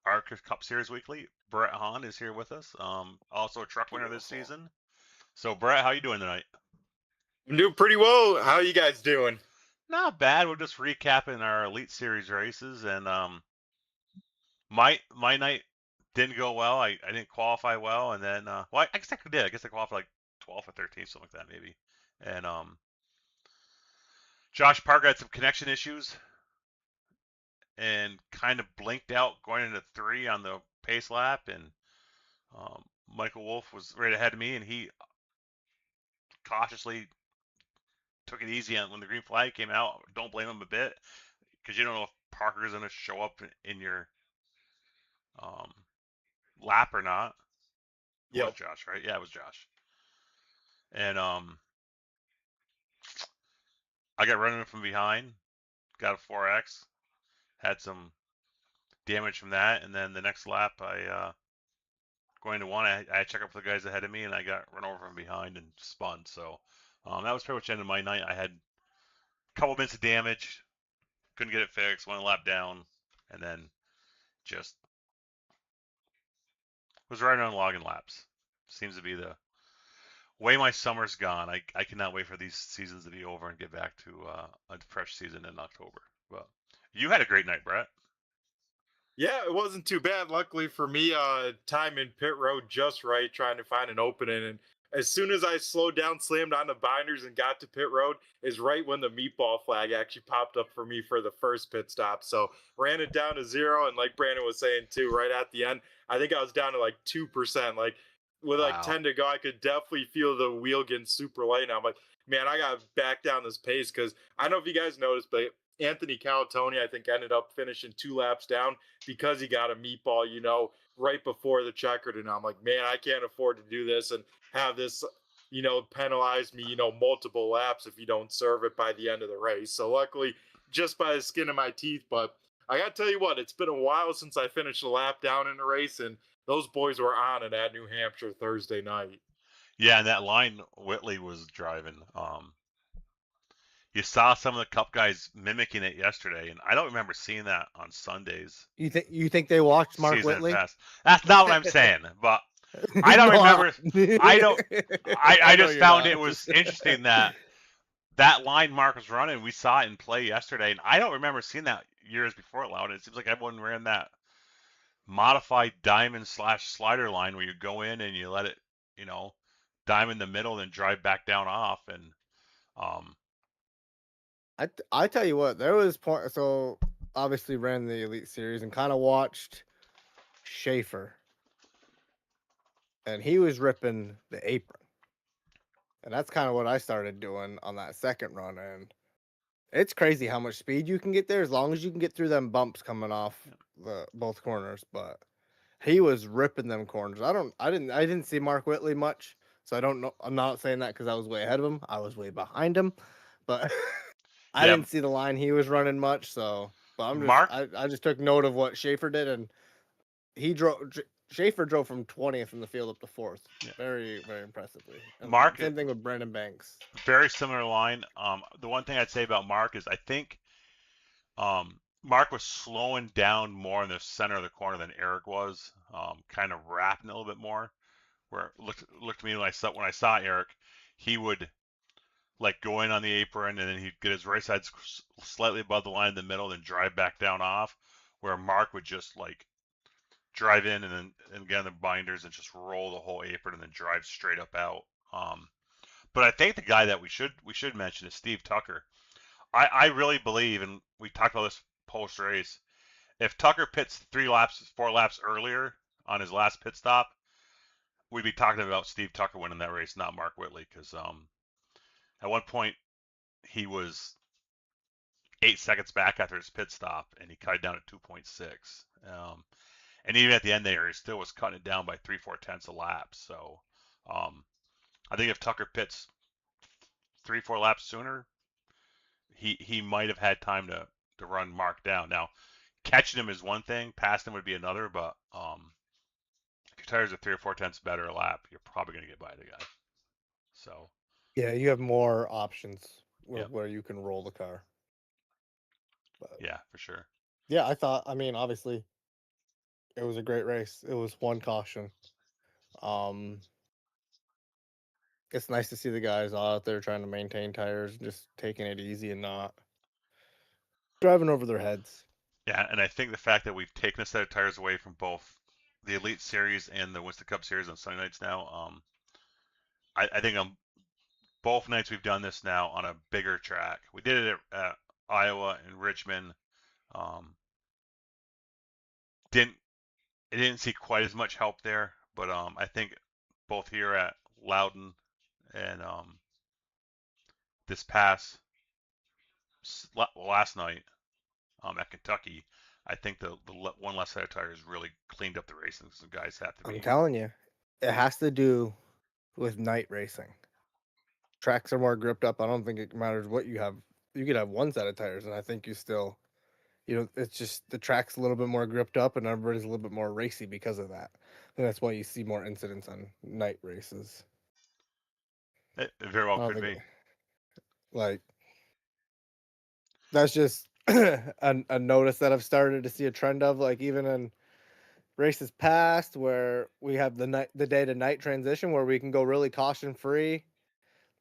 ARC Cup Series Weekly, Brett Hahn, is here with us. Also a truck winner this season. So Brett, how you doing tonight? I'm doing pretty well. How are you guys doing? Not bad. We're just recapping our Elite Series races, and my night didn't go well. I didn't qualify well, and then well, I guess I did. I guess I qualified like 12th or 13th, something like that maybe. And Josh Parker had some connection issues and kind of blinked out going into 3 on the pace lap, and Michael Wolf was right ahead of me, and he cautiously took it easy on when the green flag came out. Don't blame him a bit because you don't know if Parker's going to show up in your lap or not. It was Josh, right? Yeah, it was Josh. And I got running from behind, got a 4X, had some damage from that, and then the next lap I going to 1, I checked up for the guys ahead of me, and I got run over from behind and spun. So that was pretty much the end of my night. I had a couple minutes of damage, couldn't get it fixed, went a lap down, and then just was riding on logging laps. Seems to be the way my summer's gone. I cannot wait for these seasons to be over and get back to a fresh season in October. But you had a great night, Brett. Yeah, it wasn't too bad. Luckily for me, time in pit road just right, trying to find an opening. And as soon as I slowed down, slammed on the binders, and got to pit road, is right when the meatball flag actually popped up for me for the first pit stop. So ran it down to 0, and like Brandon was saying too, right at the end, I think I was down to like 2%. Like with like 10 to go, I could definitely feel the wheel getting super light. And I'm like, man, I got to back down this pace because I don't know if you guys noticed, but Anthony Calatoni, I think, ended up finishing 2 laps down because he got a meatball, right before the checkered. And I'm like, man, I can't afford to do this and have this, penalize me, multiple laps if you don't serve it by the end of the race. So luckily, just by the skin of my teeth. But I got to tell you what, it's been a while since I finished a lap down in a race, and those boys were on it at New Hampshire Thursday night. Yeah, and that line Whitley was driving. You saw some of the Cup guys mimicking it yesterday, and I don't remember seeing that on Sundays. You think they watched Mark Whitley? That's not what I'm saying, but I don't remember. I just found it was interesting that line Mark was running. We saw it in play yesterday, and I don't remember seeing that years before it loud. It seems like everyone ran that modified diamond / slider line where you go in and you let it, diamond in the middle, then drive back down off, and I tell you what, there was point. So obviously ran the Elite Series and kind of watched Schaefer, and he was ripping the apron, and that's kind of what I started doing on that second run. And it's crazy how much speed you can get there as long as you can get through them bumps coming off the both corners. But he was ripping them corners. I didn't see Mark Whitley much, so I don't know. I'm not saying that because I was way ahead of him. I was way behind him, but. I didn't see the line he was running much, so but I just took note of what Schaefer did, and Schaefer drove from 20th in the field up to 4th, very, very impressively. And same thing with Brandon Banks. Very similar line. The one thing I'd say about Mark is I think Mark was slowing down more in the center of the corner than Eric was, kind of wrapping a little bit more. Where it looked to me when I saw Eric, he would like go in on the apron, and then he'd get his right side slightly above the line in the middle, then drive back down off, where Mark would just like drive in and get on the binders and just roll the whole apron and then drive straight up out. But I think the guy that we should mention is Steve Tucker. I really believe, and we talked about this post race, if Tucker pits 4 laps earlier on his last pit stop, we'd be talking about Steve Tucker winning that race, not Mark Whitley, because at one point, he was 8 seconds back after his pit stop, and he cut it down to 2.6. And even at the end there, he still was cutting it down by 3/4 tenths a lap. So I think if Tucker pits 3-4 laps sooner, he might have had time to run Mark down. Now, catching him is one thing, passing him would be another. But if your tires are 3 or 4 tenths better a lap, you're probably going to get by the guy. So Yeah, you have more options Yep. where you can roll the car. But yeah, for sure. yeah, I mean, obviously, it was a great race. It was one caution. It's nice to see the guys all out there trying to maintain tires, just taking it easy and not driving over their heads. Yeah, and I think the fact that we've taken a set of tires away from both the Elite Series and the Winston Cup Series on Sunday nights now, I think on both nights we've done this now on a bigger track. We did it at Iowa and Richmond. Um, didn't I didn't see quite as much help there, but I think both here at Loudon and this past last night at Kentucky, I think the one less set of tires really cleaned up the racing. Some guys have to I'm be. telling you, it has to do with night racing. Tracks are more gripped up. I don't think it matters what you have. You could have one set of tires, and I think you still, it's just the track's a little bit more gripped up, and everybody's a little bit more racy because of that. And that's why you see more incidents on night races. It very well I don't could think be. like that's just a notice that I've started to see a trend of, like even in races past where we have the day to night transition where we can go really caution free.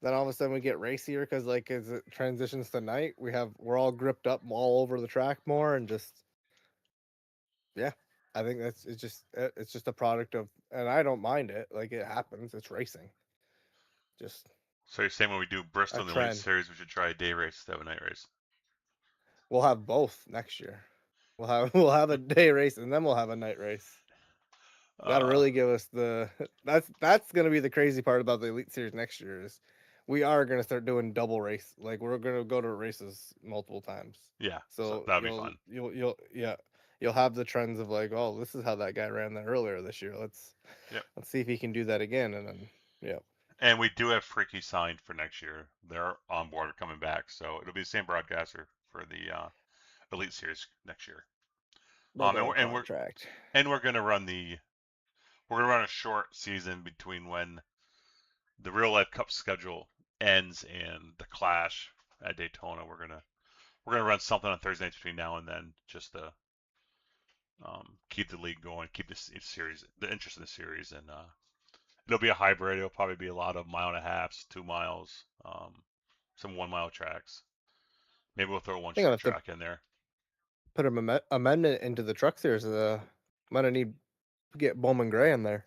Then all of a sudden we get racier because like as it transitions to night, we're all gripped up all over the track more and just yeah. I think it's just a product of, and I don't mind it. Like it happens. It's racing. Just So you're saying when we do a Bristol in the Elite trend. Series, we should try a day race instead of a night race? We'll have both next year. We'll have a day race and then we'll have a night race. That'll really give us the that's gonna be the crazy part about the Elite Series next year is we are gonna start doing double race. Like we're gonna go to races multiple times. Yeah, so So that'd be fun. you'll have the trends of like, oh, this is how that guy ran that earlier this year. Let's see if he can do that again. And then And we do have Freaky signed for next year. They're on board coming back, so it'll be the same broadcaster for the Elite Series next year. but And on we're and we're contract. and we're gonna run a short season between when the Real Life Cup schedule ends and the Clash at Daytona. We're gonna run something on Thursday nights between now and then, just to keep the league going, keep the series, the interest in the series, and it'll be a hybrid. It'll probably be a lot of 1.5 miles, 2 miles, some 1 mile tracks. Maybe we'll throw one I think I'll short have to track in there. put an amendment into the truck series. I'm gonna need to get Bowman Gray in there.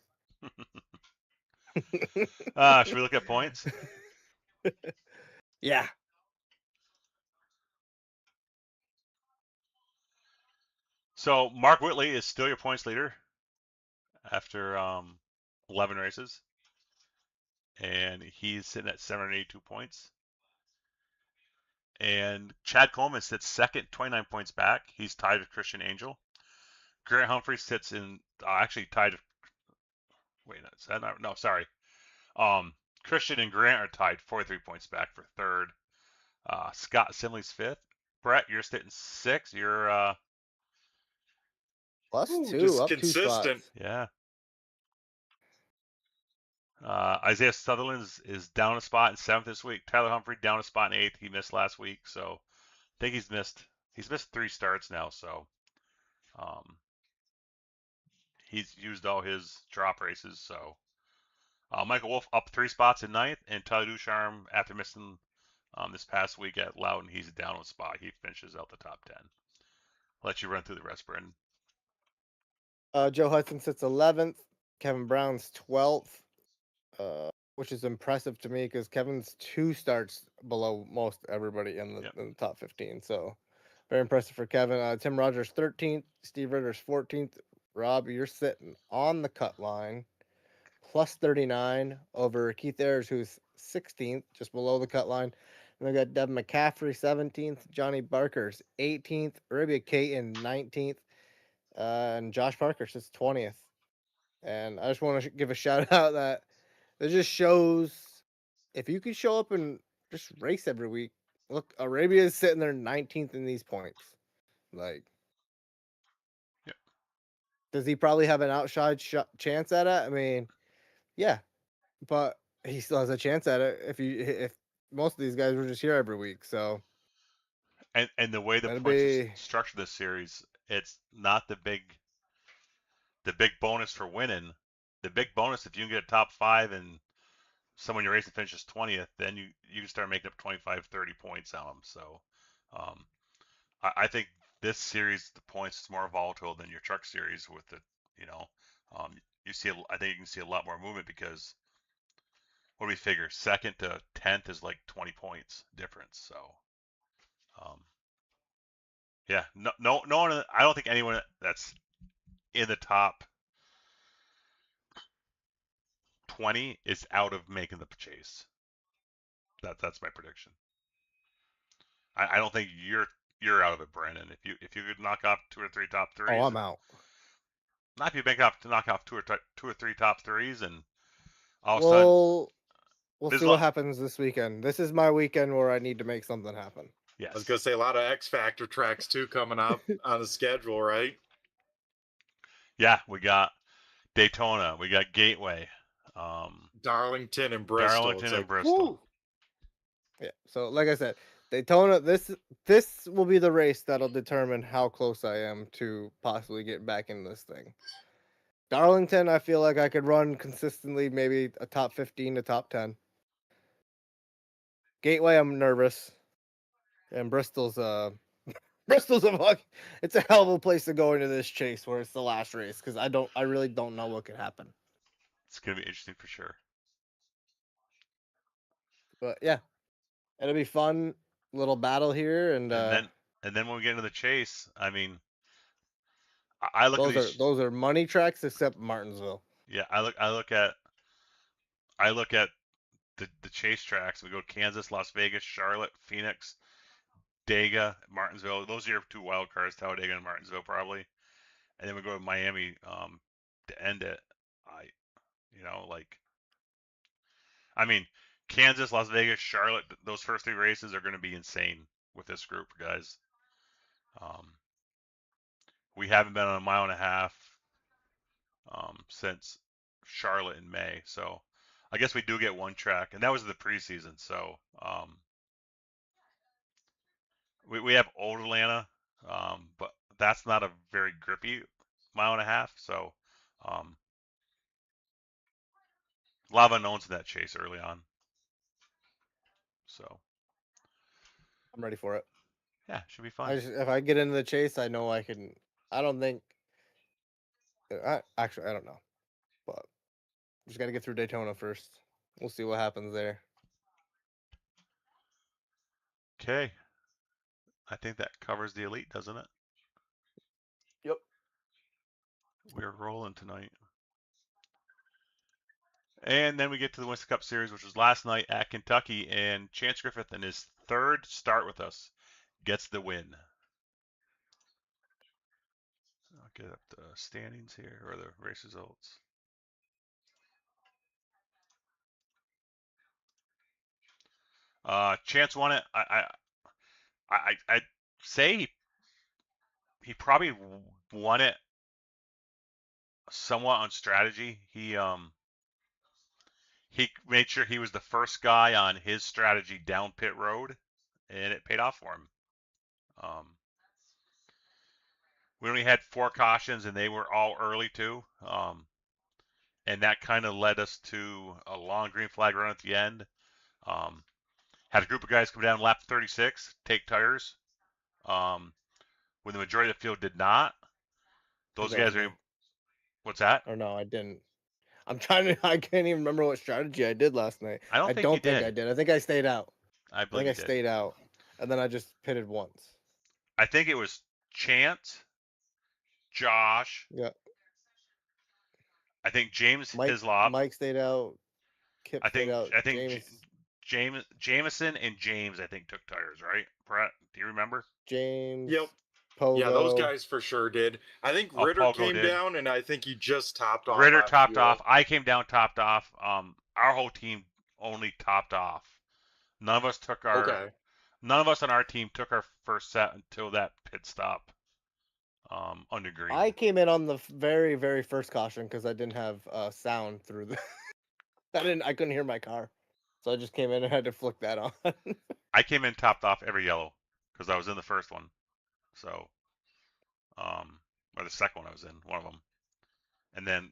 Should we look at points? Yeah. So Mark Whitley is still your points leader after 11 races, and he's sitting at 782 points. And Chad Coleman sits second, 29 points back. He's tied with Christian Angel. Grant Humphrey sits in actually tied. Wait, is that not? No, sorry. Christian and Grant are tied, 43 points back for third. Scott Simley's fifth. Brett, you're sitting sixth. You're Plus Ooh, two, just up consistent. 2 spots. yeah. Isaiah Sutherland is down a spot in seventh this week. Tyler Humphrey down a spot in eighth. He missed last week, so I think he's missed 3 starts now. So he's used all his drop races. So Michael Wolf up 3 spots in ninth, and Tyler Ducharme, after missing this past week at Loudon, he's down a spot. He finishes out the top 10. I'll let you run through the rest, Brendan. Joe Hudson sits 11th. Kevin Brown's 12th, which is impressive to me because Kevin's 2 starts below most everybody in the top 15. So very impressive for Kevin. Tim Rogers 13th. Steve Ritter's 14th. Rob, you're sitting on the cut line, plus 39 over Keith Ayers, who's 16th, just below the cut line. And we got Devin McCaffrey 17th. Johnny Barker's 18th. Arabia Caton 19th. And Josh Parker sits 20th. And I just want to give a shout out that it just shows if you can show up and just race every week. Look, Arabia is sitting there 19th in these points. Like, Does he probably have an outside chance at it? I mean, yeah, but he still has a chance at it if most of these guys were just here every week. So And the way the that'd points are be structured this series, it's not the big bonus for winning. The big bonus, if you can get a top 5 and someone you're racing finishes 20th, then you can start making up 25, 30 points on them. So um, I think this series, the points is more volatile than your truck series with the, you know, um, I think you can see a lot more movement because what do we figure? 2nd to 10th is like 20 points difference. So um, yeah, no one. I don't think anyone that's in the top 20 is out of making the chase. That's my prediction. I don't think you're out of it, Brandon. If you could knock off 2 or 3 top threes, I'm out. not if you knock off 2 or 3 top threes, and all of a sudden We'll there's see what happens this weekend. This is my weekend where I need to make something happen. I was yes, gonna say a lot of X Factor tracks too coming up on the schedule, right? yeah, we got Daytona, we got Gateway, Darlington and Bristol. Darlington It's and like, Bristol. whoo! Yeah. So like I said, Daytona. This will be the race that'll determine how close I am to possibly get back in this thing. Darlington, I feel like I could run consistently, maybe a top 15 to top 10. Gateway, I'm nervous, and Bristol's Bristol's it's a hell of a place to go into this chase where it's the last race because I really don't know what could happen. It's gonna be interesting for sure. But yeah, it'll be fun little battle here, and then when we get into the chase, I mean, I look at these. those are money tracks except Martinsville. Yeah, I look at the chase tracks. We go Kansas, Las Vegas, Charlotte, Phoenix, Dega, Martinsville. Those are your 2 wild cards, Talladega and Martinsville probably. And then we go to Miami to end it. I mean, Kansas, Las Vegas, Charlotte. Those first 3 races are going to be insane with this group, guys. We haven't been on a mile and a half since Charlotte in May, so I guess we do get 1 track, and that was the preseason. So we have Old Atlanta, but that's not a very grippy mile and a half. So a lot of unknowns in that chase early on. So I'm ready for it. yeah, should be fun. If I get into the chase, I know I can. I don't think. I don't know, but just got to get through Daytona first. We'll see what happens there. Okay, I think that covers the elite, doesn't it? Yep. We're rolling tonight. And then we get to the Winston Cup Series, which was last night at Kentucky, and Chance Griffith in his 3rd start with us gets the win. I'll get up the standings here, or the race results. Chance won it. I'd say he probably won it somewhat on strategy. He made sure he was the first guy on his strategy down pit road, and it paid off for him. We only had 4 cautions, and they were all early too. And that kind of led us to a long green flag run at the end. Had a group of guys come down lap 36, take tires. When the majority of the field did not, those guys are. What's that? Or no, I didn't. I can't even remember what strategy I did last night. I don't think I did. I think I stayed out. I think I did. stayed out, and then I just pitted once. I think it was Chance, Josh. Yeah. I think James Hislop. Mike stayed out. Kip stayed out. I think Jameson and James, I think, took tires, right? Brett, do you remember? James. Yep. Pogo. Yeah, those guys for sure did. I think Ritter Pogo came did. down, and I think he just topped off. Ritter topped off. I came down, topped off. Our whole team only topped off. None of us took our. Okay. None of us on our team took our first set until that pit stop. under green. I came in on the very, very first caution because I didn't have sound through the. I couldn't hear my car, so I just came in and had to flick that on. I came in topped off every yellow because I was in the first one, so or the second one I was in, one of them, and then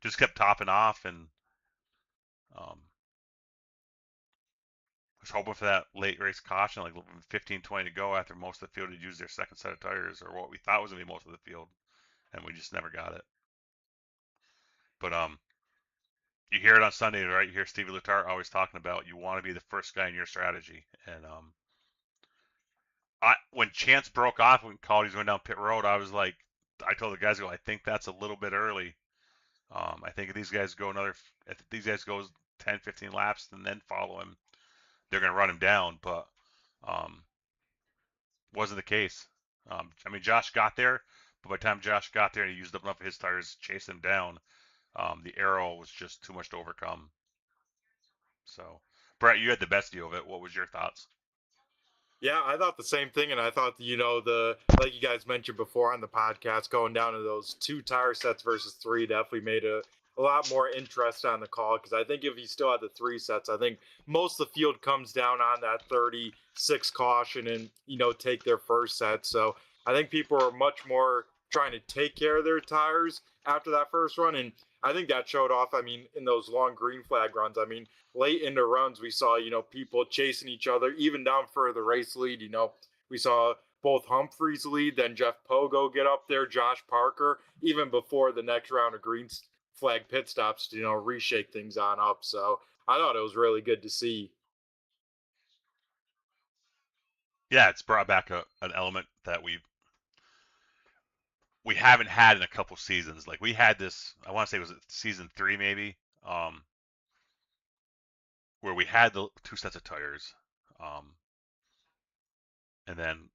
just kept topping off and was hoping for that late race caution, like 15, 20 to go after most of the field had used their second set of tires, or what we thought was gonna be most of the field, and we just never got it. But you hear it on Sunday, right? You hear Stevie Letarte always talking about you want to be the first guy in your strategy, and when Chance broke off when Caldy's went down pit road, I was like, I told the guys, I think that's a little bit early. I think if these guys go 10, 15 laps and then follow him, they're going to run him down. But wasn't the case. I mean, Josh got there, but by the time Josh got there and he used up enough of his tires to chase him down, the arrow was just too much to overcome. So, Brett, you had the best view of it. What was your thoughts? Yeah, I thought the same thing, and I thought like you guys mentioned before on the podcast, going down to those 2 tire sets versus 3 definitely made a lot more interest on the call, because I think if you still had the 3 sets, I think most of the field comes down on that 36 caution and take their first set. So I think people are much more trying to take care of their tires after that first run, and I think that showed off. I mean, in those long green flag runs, I mean, late into runs, we saw, people chasing each other, even down for the race lead. We saw both Humphreys lead, then Jeff Pogo get up there, Josh Parker, even before the next round of green flag pit stops to, reshake things on up. So I thought it was really good to see. Yeah, it's brought back an element that we haven't had in a couple seasons. Like we had this, I want to say it was season 3 maybe, where we had the 2 sets of tires, and then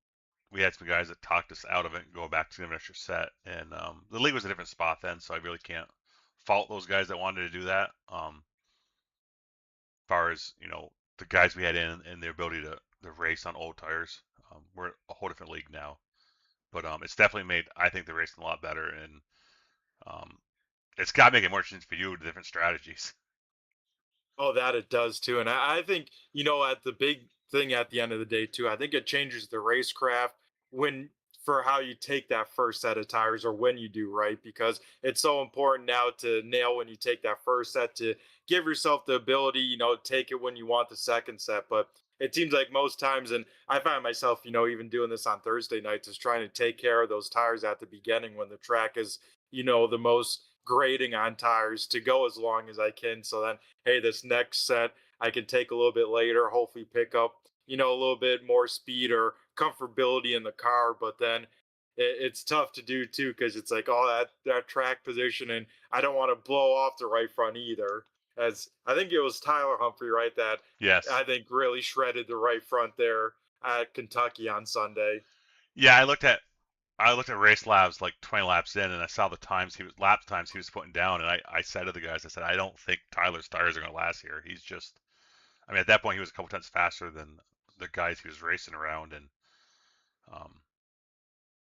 we had some guys that talked us out of it and go back to an extra set. And the league was a different spot then, so I really can't fault those guys that wanted to do that. As far as the guys we had in and their ability to race on old tires, we're a whole different league now. But it's definitely made, I think, the racing a lot better, and it's got to make it more interesting for you, the different strategies. Oh, that it does too. And I think, at the big thing at the end of the day too, I think it changes the racecraft when for how you take that first set of tires, or when you do, right? Because it's so important now to nail when you take that first set, to give yourself the ability, take it when you want the second set. But it seems like most times, and I find myself, even doing this on Thursday nights, is trying to take care of those tires at the beginning when the track is, the most grading on tires, to go as long as I can. So then, hey, this next set I can take a little bit later, hopefully pick up, a little bit more speed or comfortability in the car. But then it's tough to do too, because it's like all that track position, and I don't want to blow off the right front either. As I think it was Tyler Humphrey, right, that Yes. I think really shredded the right front there at Kentucky on Sunday. Yeah, I looked at race labs like 20 laps in, and I saw the lap times he was putting down, and I said to the guys, I said, I don't think Tyler's tires are going to last here. He's just, I mean, at that point he was a couple tenths faster than the guys he was racing around, and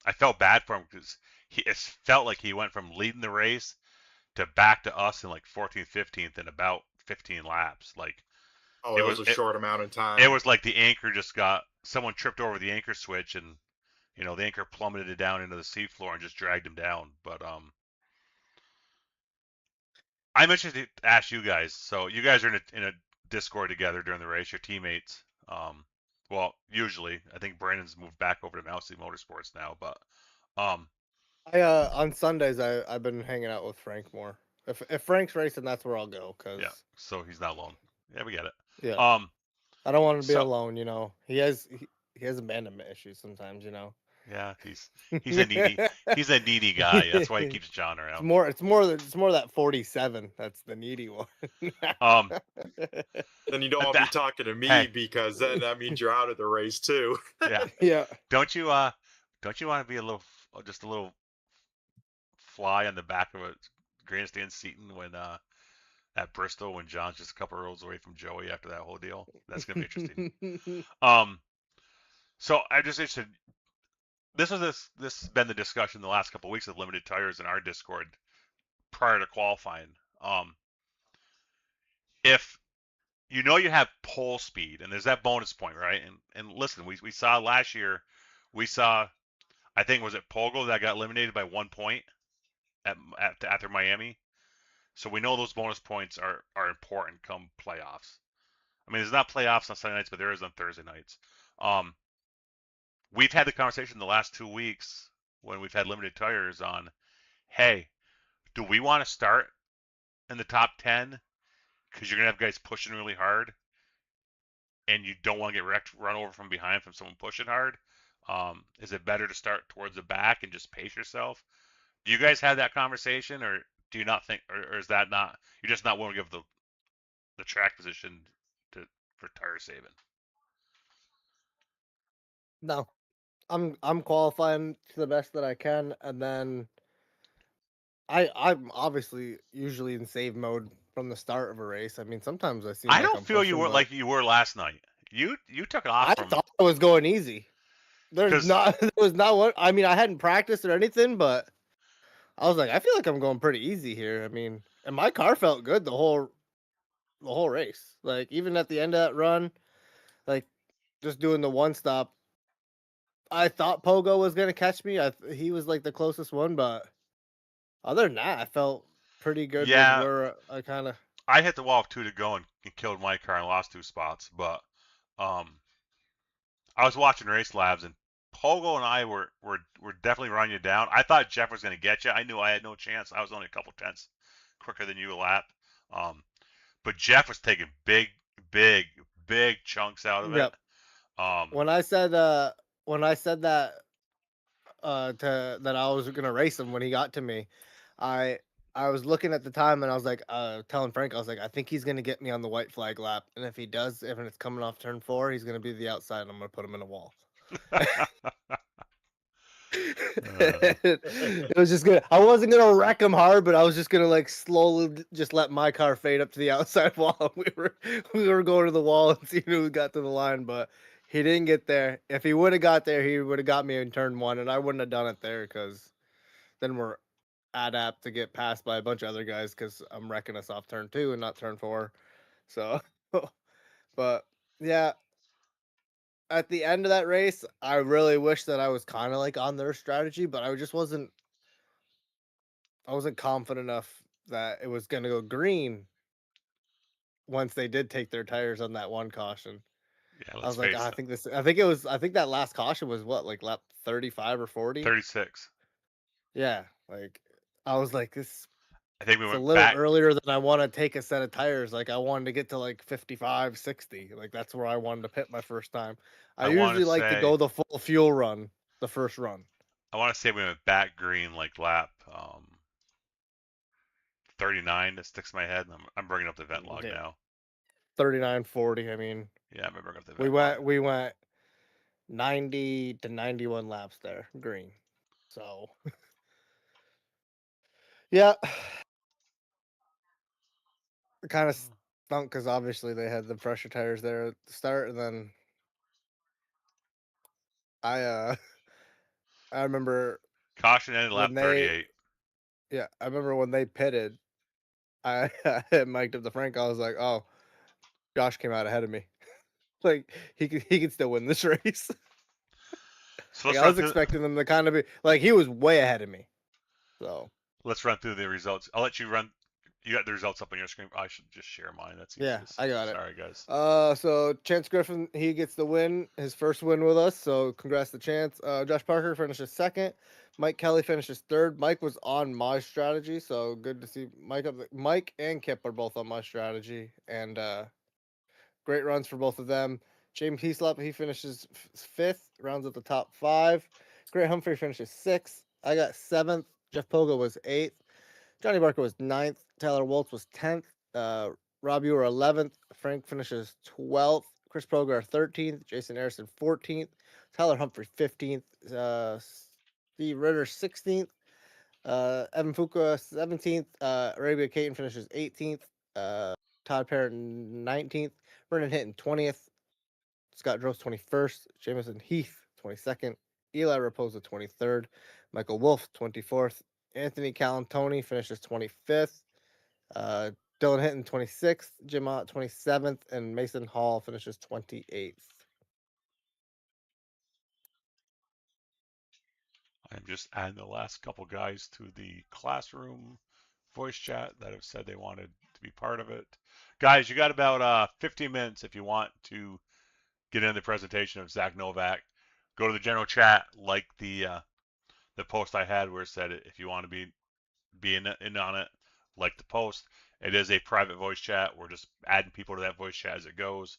I felt bad for him because it felt like he went from leading the race to back to us in like 14th, 15th in about 15 laps. Like, Oh, it was a short amount of time. It was like the anchor someone tripped over the anchor switch, and the anchor plummeted it down into the seafloor and just dragged him down. But I'm interested to ask you guys. So you guys are in a Discord together during the race, your teammates. Well, usually I think Brandon's moved back over to Mousy Motorsports now, but on Sundays I've been hanging out with Frank more. If Frank's racing, that's where I'll go. Yeah, so he's not alone. Yeah, we get it. Yeah. I don't want to be alone. He has abandonment issues sometimes. Yeah, he's a needy guy. That's why he keeps John around. It's more that 47. That's the needy one. Then you don't want to be talking to me, because then that means you're out of the race too. Yeah. Yeah. Don't you want to be just a little fly on the back of a grandstand seating when at Bristol, when John's just a couple of rows away from Joey after that whole deal? That's gonna be interesting. So I'm just interested. this has been the discussion the last couple of weeks of limited tires in our Discord prior to qualifying. If you have pole speed and there's that bonus point, right? And listen, we saw last year, we saw, I think was it Pogo that got eliminated by 1 point after Miami. So we know those bonus points are important come playoffs. I mean, there's not playoffs on Sunday nights, but there is on Thursday nights. We've had the conversation the last 2 weeks when we've had limited tires on, hey, do we want to start in the top 10 because you're gonna have guys pushing really hard, and you don't want to get run over from behind from someone pushing hard? Is it better to start towards the back and just pace yourself? Do you guys have that conversation, or do you not think, or is that not, you're just not willing to give the track position for tire saving? No, I'm qualifying to the best that I can, and then I'm obviously usually in save mode from the start of a race. I mean, sometimes I seem I like don't I'm feel you pushing, were but like you were last night. You took it off I from, thought I was going easy. There's 'cause not there was not what I mean. I hadn't practiced or anything, but I was like, I feel like I'm going pretty easy here. I mean, and my car felt good the whole race. Like even at the end of that run, like just doing the one stop, I thought Pogo was gonna catch me. He was like the closest one, but other than that, I felt pretty good with yeah, where I kind of. I hit the wall with 2 to go and killed my car and lost 2 spots. But I was watching Race Labs, and Pogo and I were definitely running you down. I thought Jeff was going to get you. I knew I had no chance. I was only a couple tenths quicker than you a lap. But Jeff was taking big chunks out of it. Yep. When I said that that I was gonna race him when he got to me, I I was looking at the time and I was like, telling Frank, I was like, I think he's gonna get me on the white flag lap, and if he does, if it's coming off turn 4, he's gonna be the outside, and I'm gonna put him in a wall. It was just good. I wasn't gonna wreck him hard, but I was just gonna like slowly just let my car fade up to the outside wall. We were going to the wall and seeing who got to the line, but he didn't get there. If he would have got there, he would have got me in turn 1, and I wouldn't have done it there because then we're apt to get passed by a bunch of other guys because I'm wrecking us off turn 2 and not turn 4. So, but yeah, at the end of that race, I really wish that I was kind of like on their strategy, but I just wasn't. I wasn't confident enough that it was going to go green once they did take their tires on that one caution. Yeah, I let's was like, face I it. think this. I think that last caution was what, like lap 35 or 40. 36. Yeah, like I was like, this. I think we It's a went little back. earlier than I want to take a set of tires. Like I wanted to get to like 55, 60. Like that's where I wanted to pit my first time. I I want to usually like to say go the full fuel run, the first run. we went back green like lap 39. That sticks in my head. I'm bringing up the event log Yeah, now. 39, 40. I mean, Yeah, I'm bringing up the event log. we went 90 to 91 laps there, green. So, yeah, kind of stunk because obviously they had the pressure tires there at the start, and then I I remember Caution ended lap when they 38. yeah I remember when they pitted, I had mic'd up the Frank. I was like, oh, Josh came out ahead of me. Like he could still win this race. So Like let's I run was through. expecting them to kind of be like he was way ahead of me. So Let's run through the results. I'll let you run. You got the results up on your screen. I should just share mine. That's yeah, easiest. I got it. Sorry, guys. So Chance Griffin, he gets the win, his first win with us. So congrats to Chance. Josh Parker finishes second. Mike Kelly finishes third. Mike was on my strategy, so good to see Mike up. Mike and Kip are both on my strategy, and great runs for both of them. James Heaslop, he finishes fifth, rounds up the top 5. Grant Humphrey finishes 6th. I got 7th. Jeff Pogo was 8th. Johnny Barker was 9th. Tyler Waltz was 10th. Rob, you were 11th. Frank finishes 12th. Chris Progar 13th. Jason Harrison 14th. Tyler Humphrey 15th. Steve Ritter 16th. Evan Fuqua 17th. Arabia Caton finishes 18th. Todd Parrott 19th. Brendan Hinton 20th. Scott Drost 21st. Jameson Heath 22nd. Eli Raposa 23rd, Michael Wolf 24th, Anthony Calantoni finishes 25th, Dylan Hinton 26th, Jim Ott 27th, and Mason Hall finishes 28th. I'm just adding the last couple guys to the classroom voice chat that have said they wanted to be part of it. Guys, you got about 15 minutes if you want to get into the presentation of Zach Novak. Go to the general chat, like the post I had where it said if you want to be in on it, like the post. It is a private voice chat. We're just adding people to that voice chat as it goes.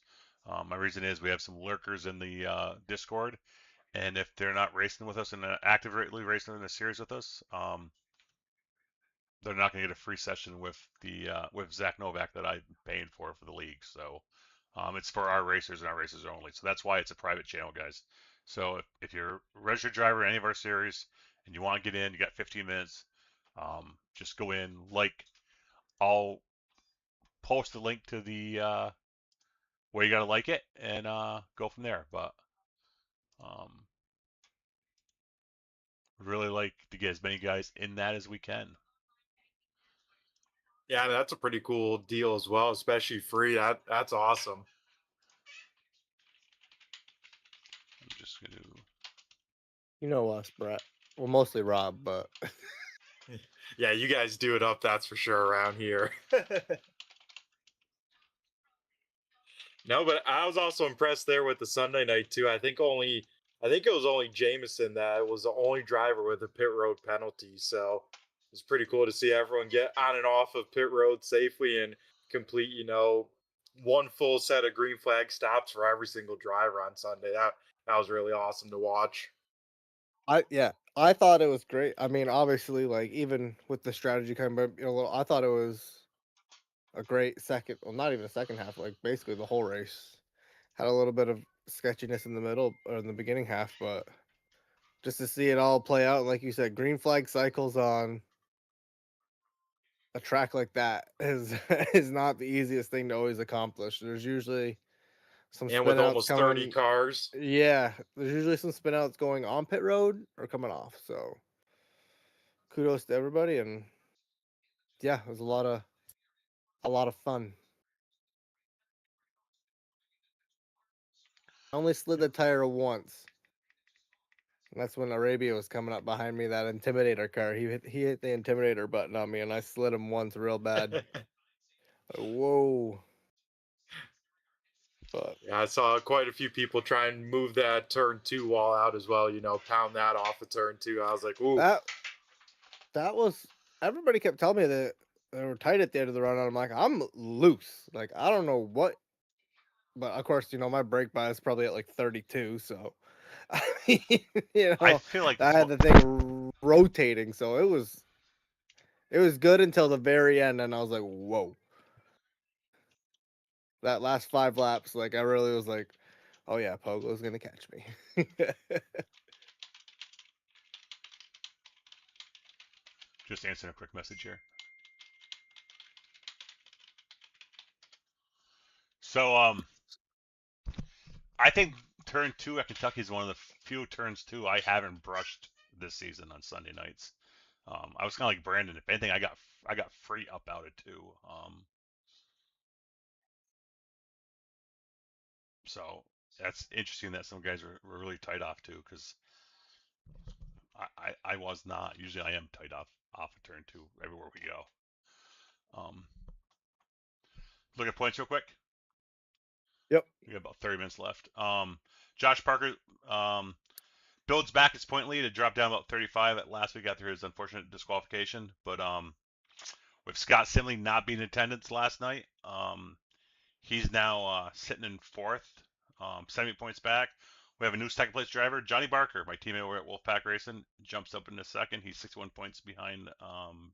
My reason is we have some lurkers in the Discord, and if they're not racing with us and actively racing in a series with us, they're not going to get a free session with Zach Novak that I'm paying for the league. So it's for our racers and our racers only. So that's why it's a private channel, guys. So if you're a registered driver in any of our series and you want to get in, you got 15 minutes. Just go in, like. I'll post a link to the where you gotta like it and go from there. But um, really like to get as many guys in that as we can. Yeah, that's a pretty cool deal as well, especially free. That's awesome. I'm just gonna. You know us, Brett. Well, mostly Rob, but Yeah, you guys do it up, that's for sure around here. No, but I was also impressed there with the Sunday night too. I think it was only Jameson that was the only driver with a pit road penalty. So it's pretty cool to see everyone get on and off of pit road safely and complete, one full set of green flag stops for every single driver on Sunday. That was really awesome to watch. I thought it was great. I mean, obviously, like even with the strategy kind of, I thought it was a great second. Well, not even a second half. Like basically the whole race had a little bit of sketchiness in the middle or in the beginning half, but just to see it all play out, like you said, green flag cycles on a track like that is is not the easiest thing to always accomplish. There's usually some And with spinouts almost 30 coming. cars. Yeah, there's usually some spinouts going on pit road or coming off. So kudos to everybody, and yeah, it was a lot of fun. I only slid the tire once. And that's when Arabia was coming up behind me, that Intimidator car. He hit the Intimidator button on me, and I slid him once real bad. Whoa. But Yeah, I saw quite a few people try and move that turn two wall out as well, pound that off of turn two. I was like, ooh. that was everybody kept telling me that they were tight at the end of the run, and I'm like, I'm loose. Like I don't know what, but of course, my brake bias is probably at like 32, so I mean, I feel like I had the thing rotating, so it was good until the very end, and I was like, whoa. That last 5 laps, like I really was like, oh yeah, Pogo's gonna catch me. just answering a quick message here. So I think turn two at Kentucky is one of the few turns two I haven't brushed this season on Sunday nights. I was kind of like Brandon. If anything, I got free up out it too. So that's interesting that some guys were really tight off too, because I was not. Usually I am tight off of turn two everywhere we go. Look at points real quick. Yep. We got about 30 minutes left. Josh Parker builds back his point lead. It dropped down about 35 at last week after his unfortunate disqualification. But with Scott Simley not being in attendance last night, he's now sitting in fourth, 70 points back. We have a new second place driver, Johnny Barker, my teammate over at Wolfpack Racing, jumps up into second. He's 61 points behind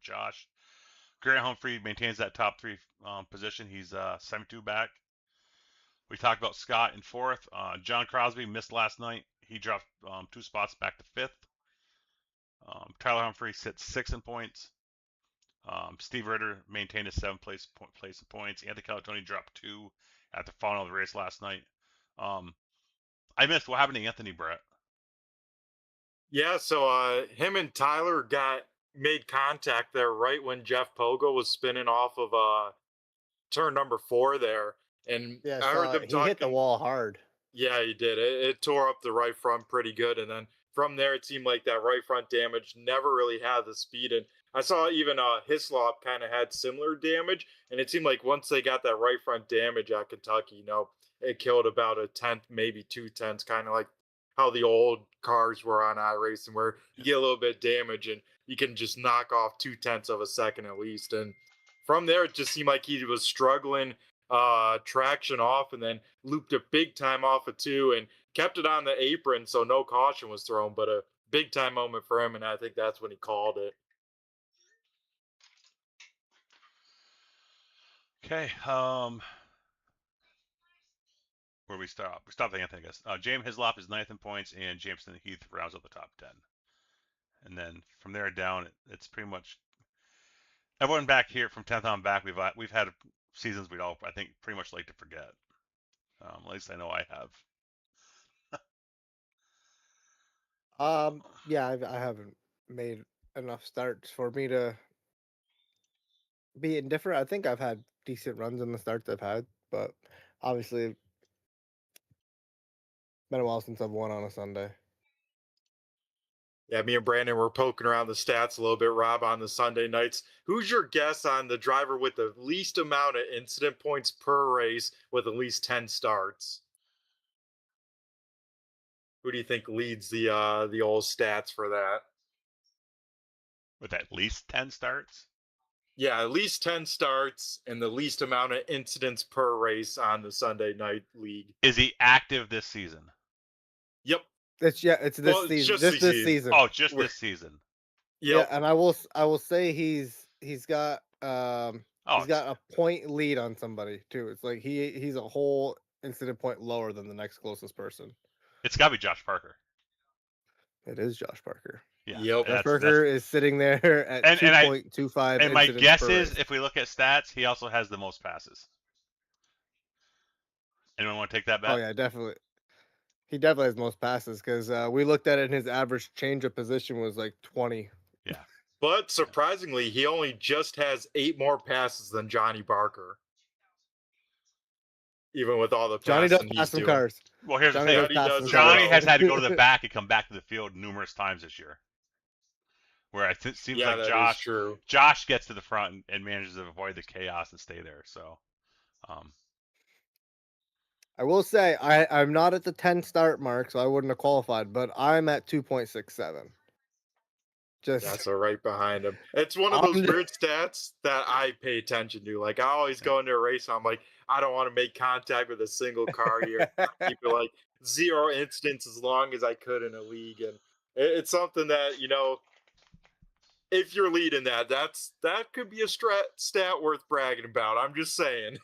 Josh. Grant Humphrey maintains that top three position. He's 72 back. We talked about Scott in fourth. John Crosby missed last night. He dropped 2 spots back to fifth. Tyler Humphrey sits sixth in points. Steve Ritter maintained his seventh place in points. Anthony Calatoni dropped 2 at the final of the race last night. I missed what happened to Anthony, Brett. Yeah, so him and Tyler made contact there right when Jeff Pogo was spinning off of turn number 4 there. And Yeah, I heard so them he hit the talking. wall hard. Yeah, he did. It tore up the right front pretty good, and then from there, it seemed like that right front damage never really had the speed. And I saw even Hislop kind of had similar damage, and it seemed like once they got that right front damage at Kentucky, it killed about a tenth, maybe 2/10, kind of like how the old cars were on iRacing, where you get a little bit of damage and you can just knock off 2/10 of a second at least. And from there, it just seemed like he was struggling traction off, and then looped a big time off of 2 and kept it on the apron, so no caution was thrown, but a big time moment for him, and I think that's when he called it. Okay. Where we stop? We stopped at Anthony, I guess. James Hislop is 9th in points, and Jameson Heath rounds up the top 10. And then from there down, it's pretty much everyone back here from 10th on back. We've had seasons we'd all, I think, pretty much like to forget. At least I know I have. Yeah, I haven't made enough starts for me to be indifferent. I think I've had decent runs in the starts I've had, but obviously, been a while since I've won on a Sunday. Yeah, me and Brandon were poking around the stats a little bit, Rob, on the Sunday nights. Who's your guess on the driver with the least amount of incident points per race with at least 10 starts? Who do you think leads the old stats for that? With at least 10 starts? Yeah, at least 10 starts and the least amount of incidents per race on the Sunday night league. Is he active this season? Yep. It's this Well, it's season. just Just this season. season. Oh, just this season. Yep. Yeah, and I will say he's got he's got a point lead on somebody too. It's like he's a whole incident point lower than the next closest person. It's got to be Josh Parker. It is Josh Parker. Yeah. Yep. Josh Parker is sitting there at 2.25. And my guess per is, race. if we look at stats, he also has the most passes. Anyone want to take that bet? Oh yeah, definitely. He definitely has most passes because we looked at it and his average change of position was like 20. Yeah. But surprisingly, he only just has 8 more passes than Johnny Barker. Even with all the Johnny does passing pass he's some doing. cars. Well, here's Johnny the thing. does Johnny well. has had to go to the back and come back to the field numerous times this year. Where it seems Yeah, like that is true. Josh gets to the front and manages to avoid the chaos and stay there. So, I will say I'm not at the 10 start mark, so I wouldn't have qualified, but I'm at 2.67. That's right behind him. It's one of those weird stats that I pay attention to. Like, I always go into a race and I'm like, I don't want to make contact with a single car here. Keep it like 0 incidents as long as I could in a league. And it's something that, if you're leading that could be a stat worth bragging about. I'm just saying.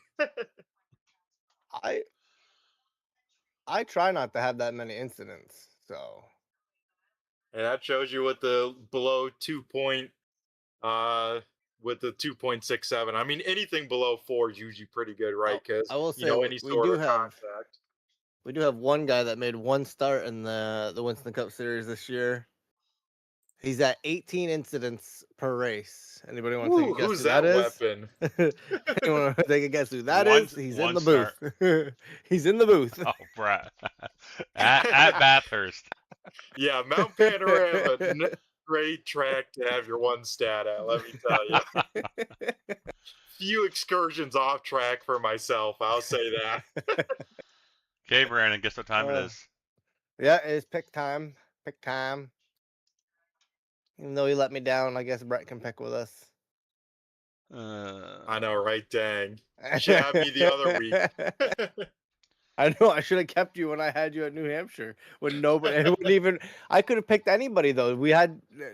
I try not to have that many incidents, so. And that shows you with the below 2 point, with the 2.67. I mean, anything below 4 is usually pretty good, right? Because I will say any sort of contact. We do have one guy that made one start in the Winston Cup Series this year. He's at 18 incidents per race. Anybody want to take a guess who's who that is? weapon? Anyone want to take a guess who that is? He's in the booth. He's in the booth. Oh, Brett. at Bathurst. Yeah, Mount Panorama, great track to have your one stat at, let me tell you. Few excursions off track for myself, I'll say that. Okay, Brandon, guess what time it is? Yeah, it is pick time. Pick time. Even though he let me down, I guess Brett can pick with us. I know, right? Dang. Should have me the other week. I know. I should have kept you when I had you at New Hampshire. When nobody, even I could have picked anybody though.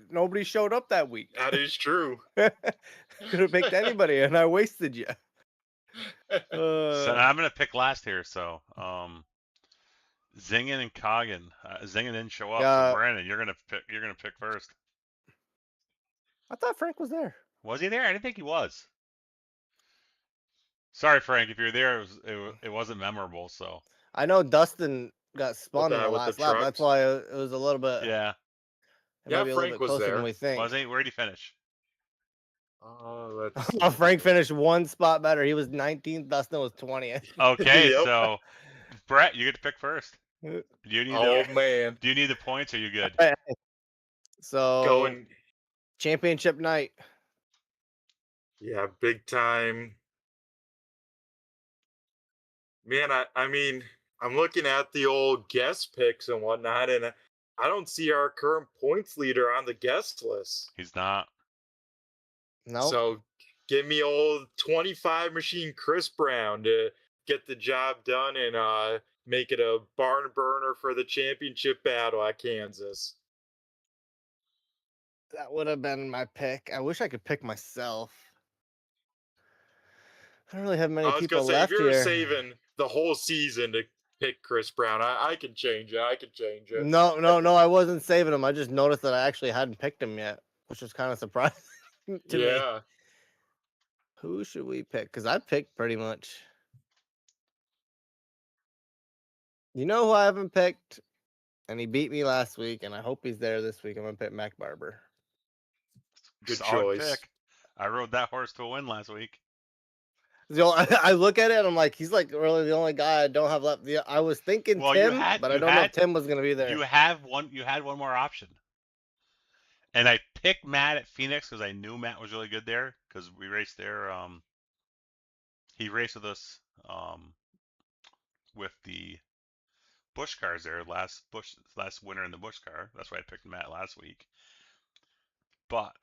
Nobody showed up that week. That is true. Could have picked anybody, and I wasted you. So I'm gonna pick last here. So, Zingen and Coggin. Zingen didn't show up. So Brandon, you're gonna pick first. I thought Frank was there. Was he there? I didn't think he was. Sorry, Frank. If you're there, it wasn't memorable. So I know Dustin got spun in the last lap. That's why it was a little bit. Yeah. It Yeah, might be a little Frank bit was closer there. than we think. Wasn't he? Where'd he finish? Let's see. Frank finished one spot better. He was 19th. Dustin was 20th. Okay, Yep. so Brett, you get to pick first. Do you need Oh the man, Do you need the points? Or are you good? So going championship night. yeah, big time. Man, I mean, I'm looking at the old guest picks and whatnot, and I don't see our current points leader on the guest list. He's not. No, So give me old 25 machine Chris Brown to get the job done and make it a barn burner for the championship battle at Kansas. that would have been my pick. I wish I could pick myself. I don't really have many I was gonna people say, if left you're here. saving the whole season to pick Chris Brown, I can change it. I can change it. No, I wasn't saving him. I just noticed that I actually hadn't picked him yet, which was kind of surprising to me. Yeah. Who should we pick? Because I picked pretty much. You know who I haven't picked? And he beat me last week, and I hope he's there this week. I'm going to pick Mac Barber. Good Solid choice. pick. I rode that horse to a win last week. I look at it and I'm like, he's like really the only guy I don't have left. I was thinking Well, Tim, but I don't know if Tim was going to be there. You had one more option. And I picked Matt at Phoenix because I knew Matt was really good there because we raced there. He raced with us with the Busch cars there last winter in the Busch car. That's why I picked Matt last week. But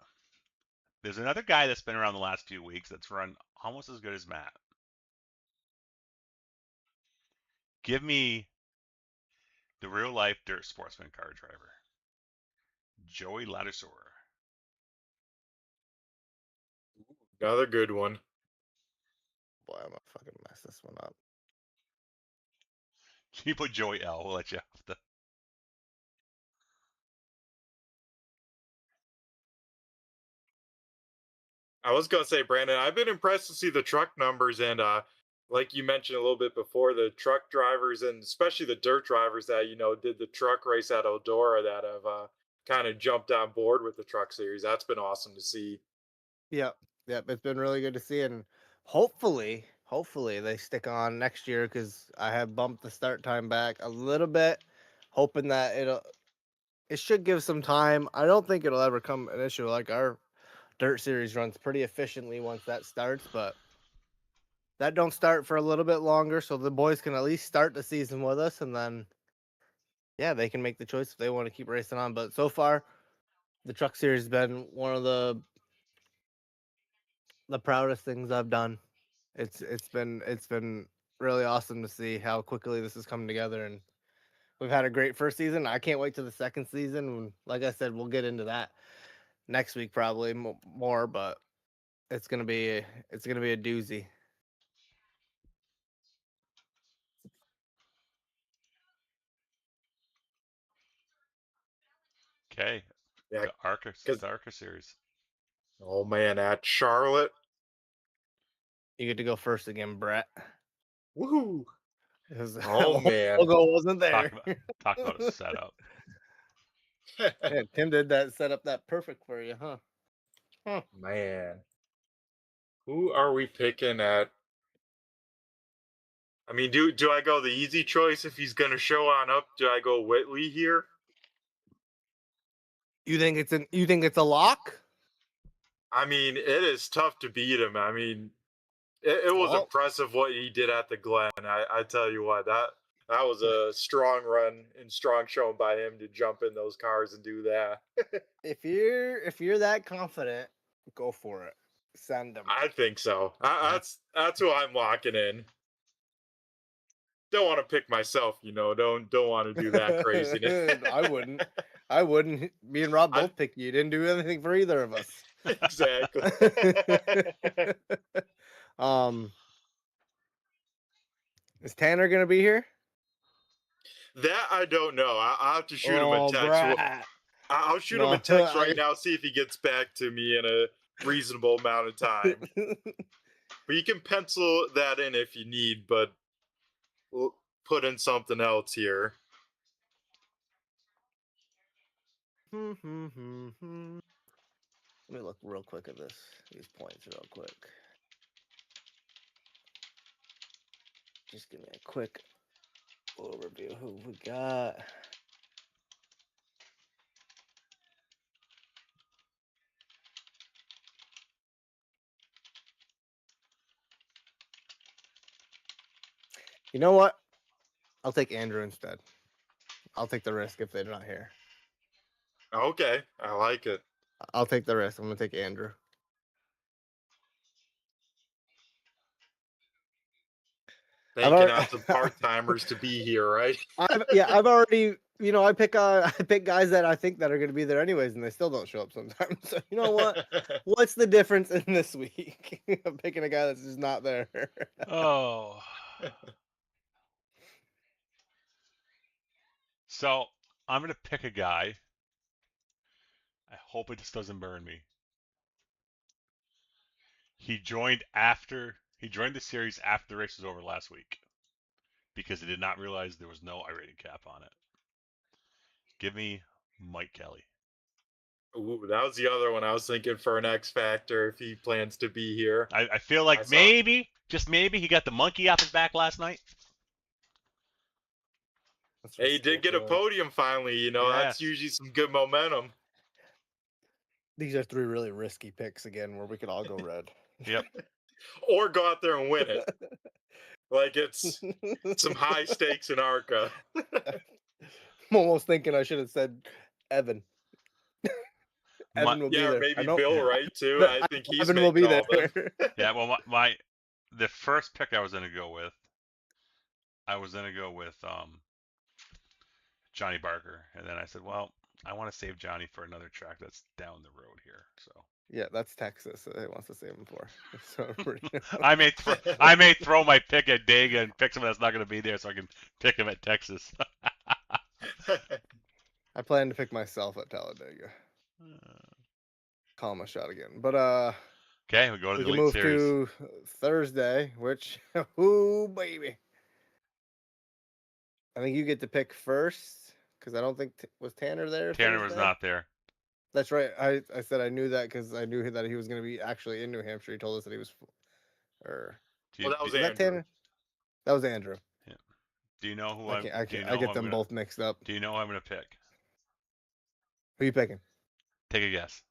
there's another guy that's been around the last few weeks that's run almost as good as Matt. Give me the real life dirt sportsman car driver, Joey Ladouceur. Another good one. Boy, I'm gonna fucking mess this one up. You put Joey L. We'll let you have the. I was gonna say, Brandon, I've been impressed to see the truck numbers and like you mentioned a little bit before, the truck drivers and especially the dirt drivers that did the truck race at Eldora that have kind of jumped on board with the truck series. That's been awesome to see. Yep. It's been really good to see, and hopefully they stick on next year because I have bumped the start time back a little bit, hoping that it should give some time. I don't think it'll ever come an issue. Like our dirt series runs pretty efficiently once that starts, but that don't start for a little bit longer, so the boys can at least start the season with us, and then they can make the choice if they want to keep racing on. But so far, the truck series has been one of the proudest things I've done. It's been really awesome to see how quickly this has come together, and we've had a great first season. I can't wait to the second season. Like I said, we'll get into that next week probably more, but it's gonna be a doozy. Okay. Yeah, the ARCA series. Oh man, at Charlotte. You get to go first again, Brett. Woohoo! Oh man, logo wasn't there. Talk about a setup. Yeah, Tim did that, set up that perfect for you, huh? Man, who are we picking at? I mean, do I go the easy choice if he's gonna show on up? Do I go Whitley here? You think it's a lock? I mean, it is tough to beat him. I mean, it was impressive what he did at the Glen. I tell you what, that was a strong run and strong showing by him to jump in those cars and do that. If you're that confident, go for it. Send him. I think so. That's who I'm locking in. Don't want to pick myself, Don't want to do that craziness. I wouldn't. Me and Rob both picked you. You didn't do anything for either of us. Exactly. Is Tanner gonna be here? That I don't know. I'll have to shoot him a text. I'll shoot him a text right now, see if he gets back to me in a reasonable amount of time. But you can pencil that in if you need, but we'll put in something else here. Let me look real quick at these points real quick. Just give me a quick overview. Who we got? You know what? I'll take Andrew instead. I'll take the risk if they're not here. Okay, I like it. I'll take the risk. I'm gonna take Andrew. Thanking out the part-timers to be here, right? I've already, I pick guys that I think that are going to be there anyways, and they still don't show up sometimes. So you know what? What's the difference in this week? I'm picking a guy that's just not there. Oh. So I'm gonna pick a guy. I hope it just doesn't burn me. He joined the series after the race was over last week because he did not realize there was no iRating cap on it. Give me Mike Kelly. Ooh, that was the other one I was thinking for an X Factor if he plans to be here. I feel like just maybe, he got the monkey off his back last night. Hey, he did get a podium finally. That's usually some good momentum. These are three really risky picks again where we could all go red. Yep. Or go out there and win it. Like it's some high stakes in ARCA. I'm almost thinking I should have said Evan. Evan will be there. Maybe Bill, right, too. I think he's Evan will be there. Yeah, well, the first pick I was going to go with Johnny Barker, and then I said, well, I want to save Johnny for another track that's down the road here. So yeah, that's Texas. So he wants to save him for. So I may throw my pick at Dega and pick someone that's not going to be there, so I can pick him at Texas. I plan to pick myself at Talladega. Call him a shot again, but okay, we go to the Elite move Series. to Thursday, which ooh baby, I think you get to pick first because I don't think was Tanner there. Tanner was not there. That's right. I said I knew that because I knew that he was going to be actually in New Hampshire. He told us that he was. That was Andrew. That Tanner? That was Andrew. Yeah. Do you know who I get them both mixed up. Do you know who I'm going to pick? Who are you picking? Take a guess.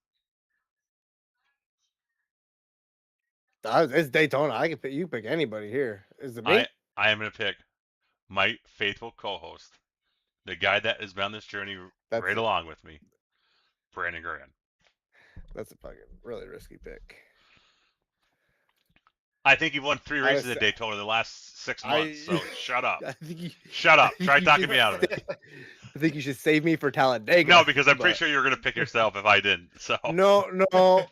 It's Daytona. I can pick. You pick anybody here. Is it me? I am going to pick my faithful co-host, the guy that has been on this journey along with me, Brandon Garrand. That's a fucking really risky pick. I think you've won 3 races at Daytona the last 6 months, so shut up. Shut up. Try talking me out of it. I think you should save me for Talladega. No, because I'm pretty sure you were going to pick yourself if I didn't. So No. Well,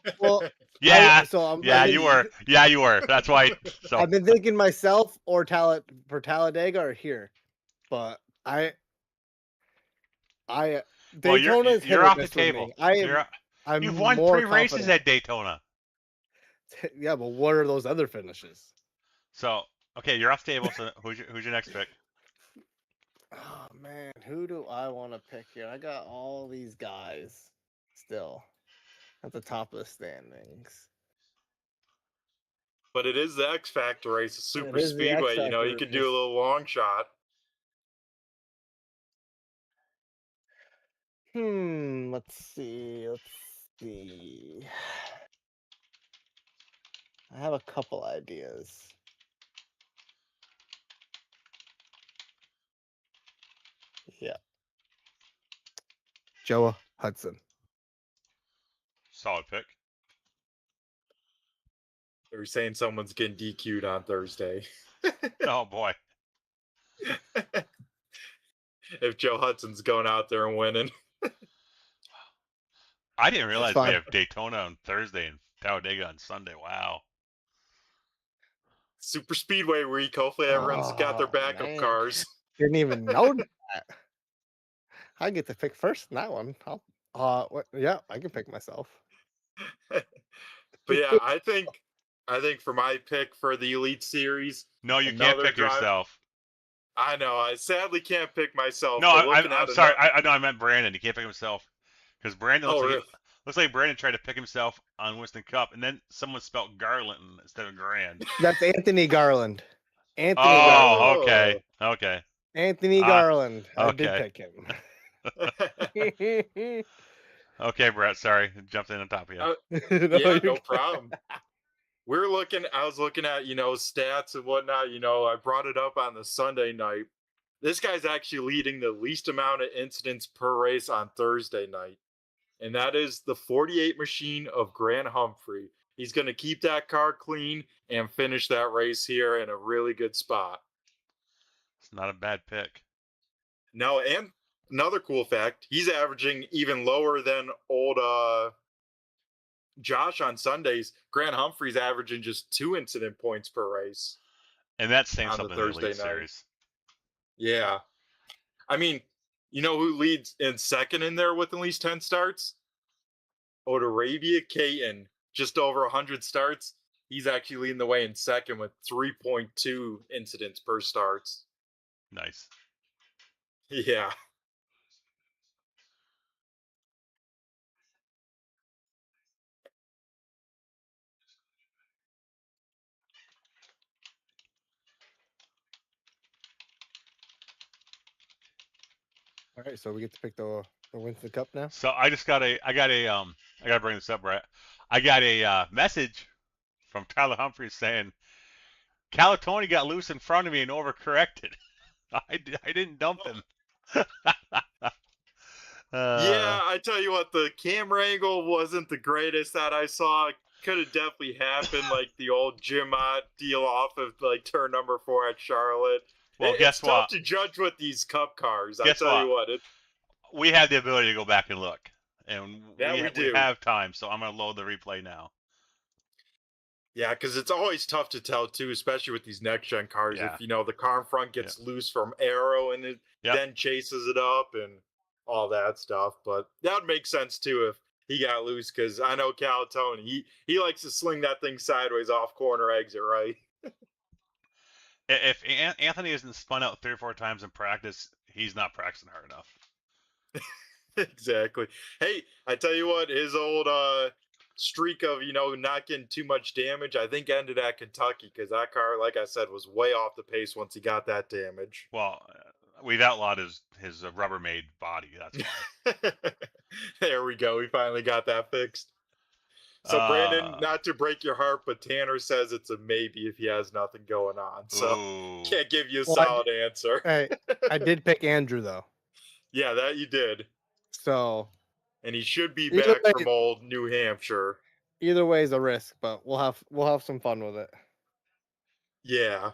you were. Yeah, you were. That's why. So I've been thinking myself or for Talladega or here, but Daytona is you're off the table. You've won 3 races at Daytona. Yeah, but what are those other finishes? So okay, you're off the table. So who's your next pick? Oh man, who do I want to pick here? I got all these guys still at the top of the standings. But it is the X Factor race, a super speedway. You can do a little long shot. Let's see. I have a couple ideas. Yeah. Joe Hudson. Solid pick. They're saying someone's getting DQ'd on Thursday. Oh boy. If Joe Hudson's going out there and winning. I didn't realize we have Daytona on Thursday and Talladega on Sunday. Wow. Super Speedway week. Hopefully everyone's got their backup cars. Didn't even know that. I get to pick first in that one. Yeah, I can pick myself. But yeah, I think for my pick for the Elite Series. No, you can't pick yourself. I know. I sadly can't pick myself. No, I'm sorry. I know I meant Brandon. He can't pick himself Because Brandon Oh, really? looks like Brandon tried to pick himself on Winston Cup, and then someone spelled Garland instead of Garand. That's Anthony Garland. Anthony Garland. Oh, okay, okay. Anthony Garland. I did Okay. pick him. Okay, Brett. Sorry, jumped in on top of you. No, Yeah, you're no good. problem. I was looking at, stats and whatnot. I brought it up on the Sunday night. This guy's actually leading the least amount of incidents per race on Thursday night. And that is the 48 machine of Grant Humphrey. He's going to keep that car clean and finish that race here in a really good spot. It's not a bad pick. No, and another cool fact, he's averaging even lower than old Josh on Sundays. Grant Humphrey's averaging just 2 incident points per race. And that's saying On the something in the Thursday Elite night. Series. Yeah. I mean, you know who leads in second in there with at least 10 starts? Odarabia Caton, just over 100 starts. He's actually leading the way in second with 3.2 incidents per starts. Nice. Yeah. All right, so we get to pick the Winston Cup now. So I gotta bring this up, Brett. I got a message from Tyler Humphreys saying Calatoni got loose in front of me and overcorrected. I didn't dump him. Yeah, I tell you what, the camera angle wasn't the greatest that I saw. Could have definitely happened like the old Jim Ott deal off of like turn number 4 at Charlotte. Well, It's guess tough what? to judge with these Cup cars. Guess I tell you what? what, We have the ability to go back and look, and Yeah, we we do. have time. So I'm gonna load the replay now. yeah, because it's always tough to tell too, especially with these next gen cars. Yeah. If the car in front gets loose from aero and it Yep. then chases it up and all that stuff. But that would make sense too if he got loose, because I know Calatoni, he likes to sling that thing sideways off corner exit, right? If Anthony isn't spun out 3 or 4 times in practice, he's not practicing hard enough. Exactly. Hey, I tell you what, his old streak of not getting too much damage, I think ended at Kentucky, because that car, like I said, was way off the pace once he got that damage. Well, we've outlawed his Rubbermaid body. That's why. There we go. We finally got that fixed. So Brandon, not to break your heart, but Tanner says it's a maybe if he has nothing going on. So Ooh. can't give you a Well, solid answer. Hey, I did pick Andrew though, Yeah, that you did. so And he should be Either back way- from old New Hampshire. either way is a risk, but we'll have some fun with it. Yeah.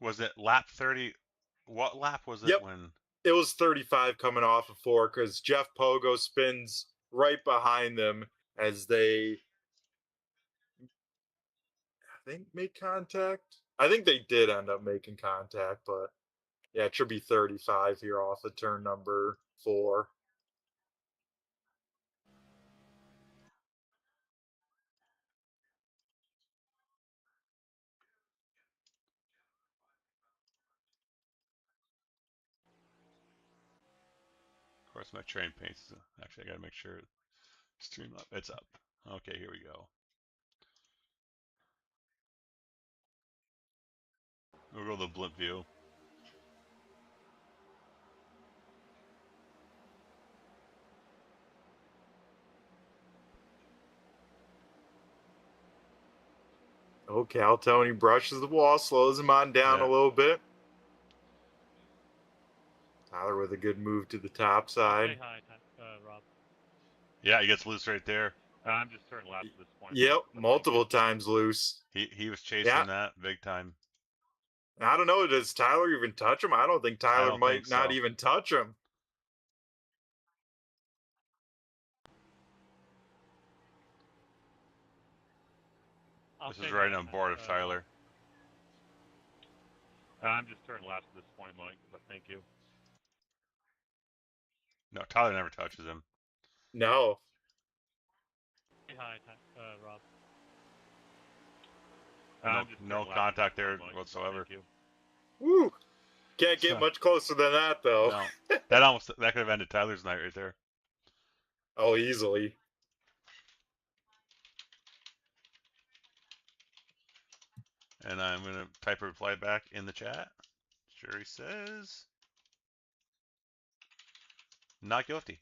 Was it lap 30? What lap was it Yep. when? It was 35 coming off of 4, because Jeff Pogo spins right behind them as they, I think, make contact. I think they did end up making contact, but yeah, it should be 35 here off of turn number 4. Of course, my train paints. Actually, I gotta make sure stream up. It's up. Okay, here we go. We'll go to the blimp view. Oh, Calatoni brushes the wall, slows him on down Yeah. a little bit. Tyler with a good move to the top side. Hey, hi, Rob. Yeah, he gets loose right there. I'm just turning left at this point. Yep, but multiple times loose. He was chasing Yeah. that big time. I don't know, does Tyler even touch him? I don't think Tyler don't might think not so. even touch him. I'll This is say right hi, on board of Tyler. I'm just turning left at this point, Mike, but thank you. No, Tyler never touches him. No. Hey, hi, Rob. No, I'm just no turning left contact at this there point, Mike, but whatsoever. Thank you. Woo. Can't get So- much closer than that, though. No, that could have ended Tyler's night right there. Oh, easily. And I'm going to type a reply back in the chat. Jury says not guilty.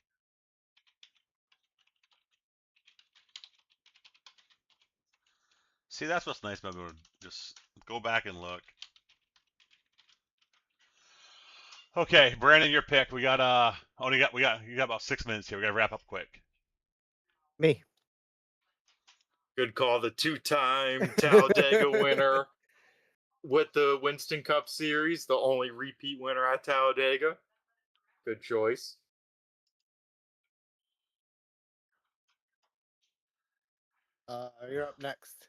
See, that's what's nice about being able to just go back and look. Okay, Brandon, your pick. We got you got about 6 minutes here. We got to wrap up quick. Me. Good call. The two-time Talladega winner with the Winston Cup Series, the only repeat winner at Talladega. Good choice. You're up next.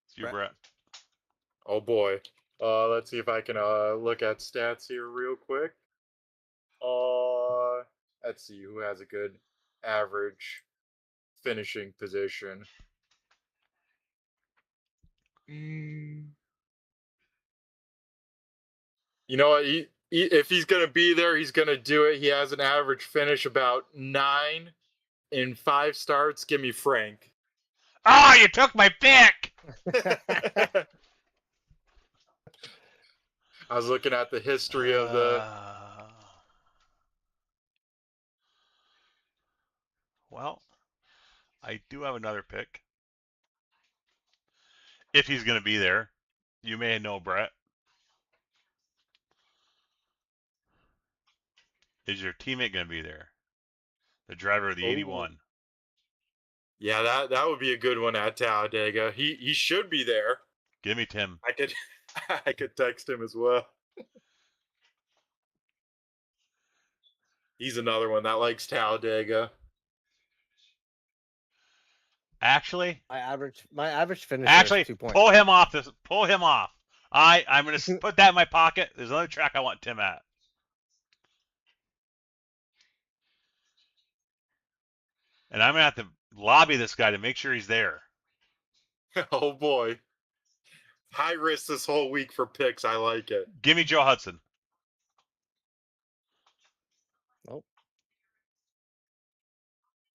It's you, Brett. Oh boy. Let's see if I can look at stats here real quick. Let's see who has a good average finishing position. You know what? If he's gonna be there, he's gonna do it. He has an average finish about 9 in 5 starts. Give me Frank. Oh, you took my pick. I was looking at the history of the. Well, I do have another pick. If he's going to be there, you may know Brett. Is your teammate going to be there? The driver of the 81. Yeah, that would be a good one at Talladega. He should be there. Give me Tim. I could text him as well. He's another one that likes Talladega. Actually, my average finish. Actually, is 2 points. pull him off. Pull him off. I'm going to put that in my pocket. There's another track I want Tim at. And I'm going to have to lobby this guy to make sure he's there. Oh boy. High risk this whole week for picks. I like it. Give me Joe Hudson. Nope.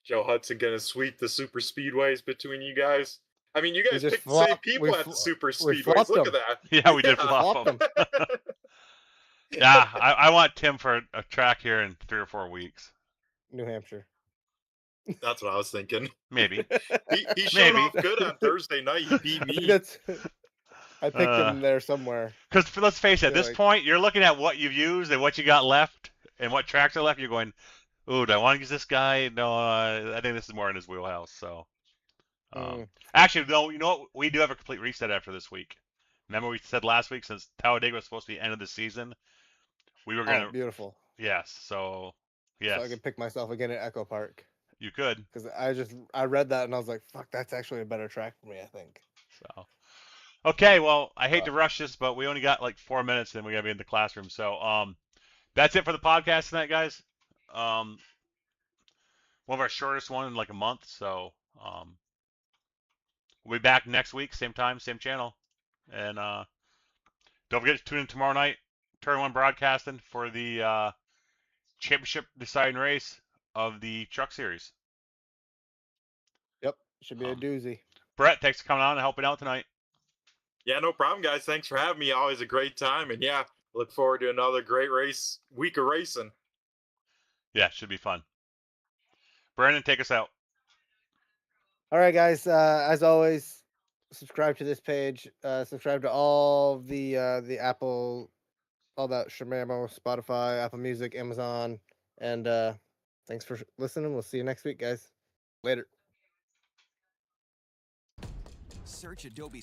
Joe Hudson gonna sweep the super speedways between you guys. I mean, you guys picked the same people at the super speedways. Look at that. Yeah, we did flop them. Yeah, I want Tim for a track here in 3 or 4 weeks. New Hampshire. That's what I was thinking. Maybe. He showed off good on Thursday night. He beat me. I picked him there somewhere. Because let's face it, at this point, you're looking at what you've used and what you got left and what tracks are left. You're going, ooh, do I want to use this guy? No, I think this is more in his wheelhouse. So, actually, no, you know what? We do have a complete reset after this week. Remember we said last week, since Talladega was supposed to be end of the season, we were going to... beautiful. Yes, so, yes. So I could pick myself again at Echo Park. You could. Because I read that and I was like, fuck, that's actually a better track for me, I think. So, okay, well, I hate to rush this, but we only got like 4 minutes and we got to be in the classroom. So, that's it for the podcast tonight, guys. One of our shortest one in like a month. So, we'll be back next week, same time, same channel. And don't forget to tune in tomorrow night, Turn 1 Broadcasting, for the championship deciding race of the Truck Series. Yep, should be a doozy. Brett, thanks for coming on and helping out tonight. Yeah, no problem, guys. Thanks for having me. Always a great time. And yeah, look forward to another great week of racing. Yeah, should be fun. Brandon, take us out. All right, guys. As always, subscribe to this page. Subscribe to all the Apple, all that Shamamo, Spotify, Apple Music, Amazon, and thanks for listening. We'll see you next week, guys. Later. Search Adobe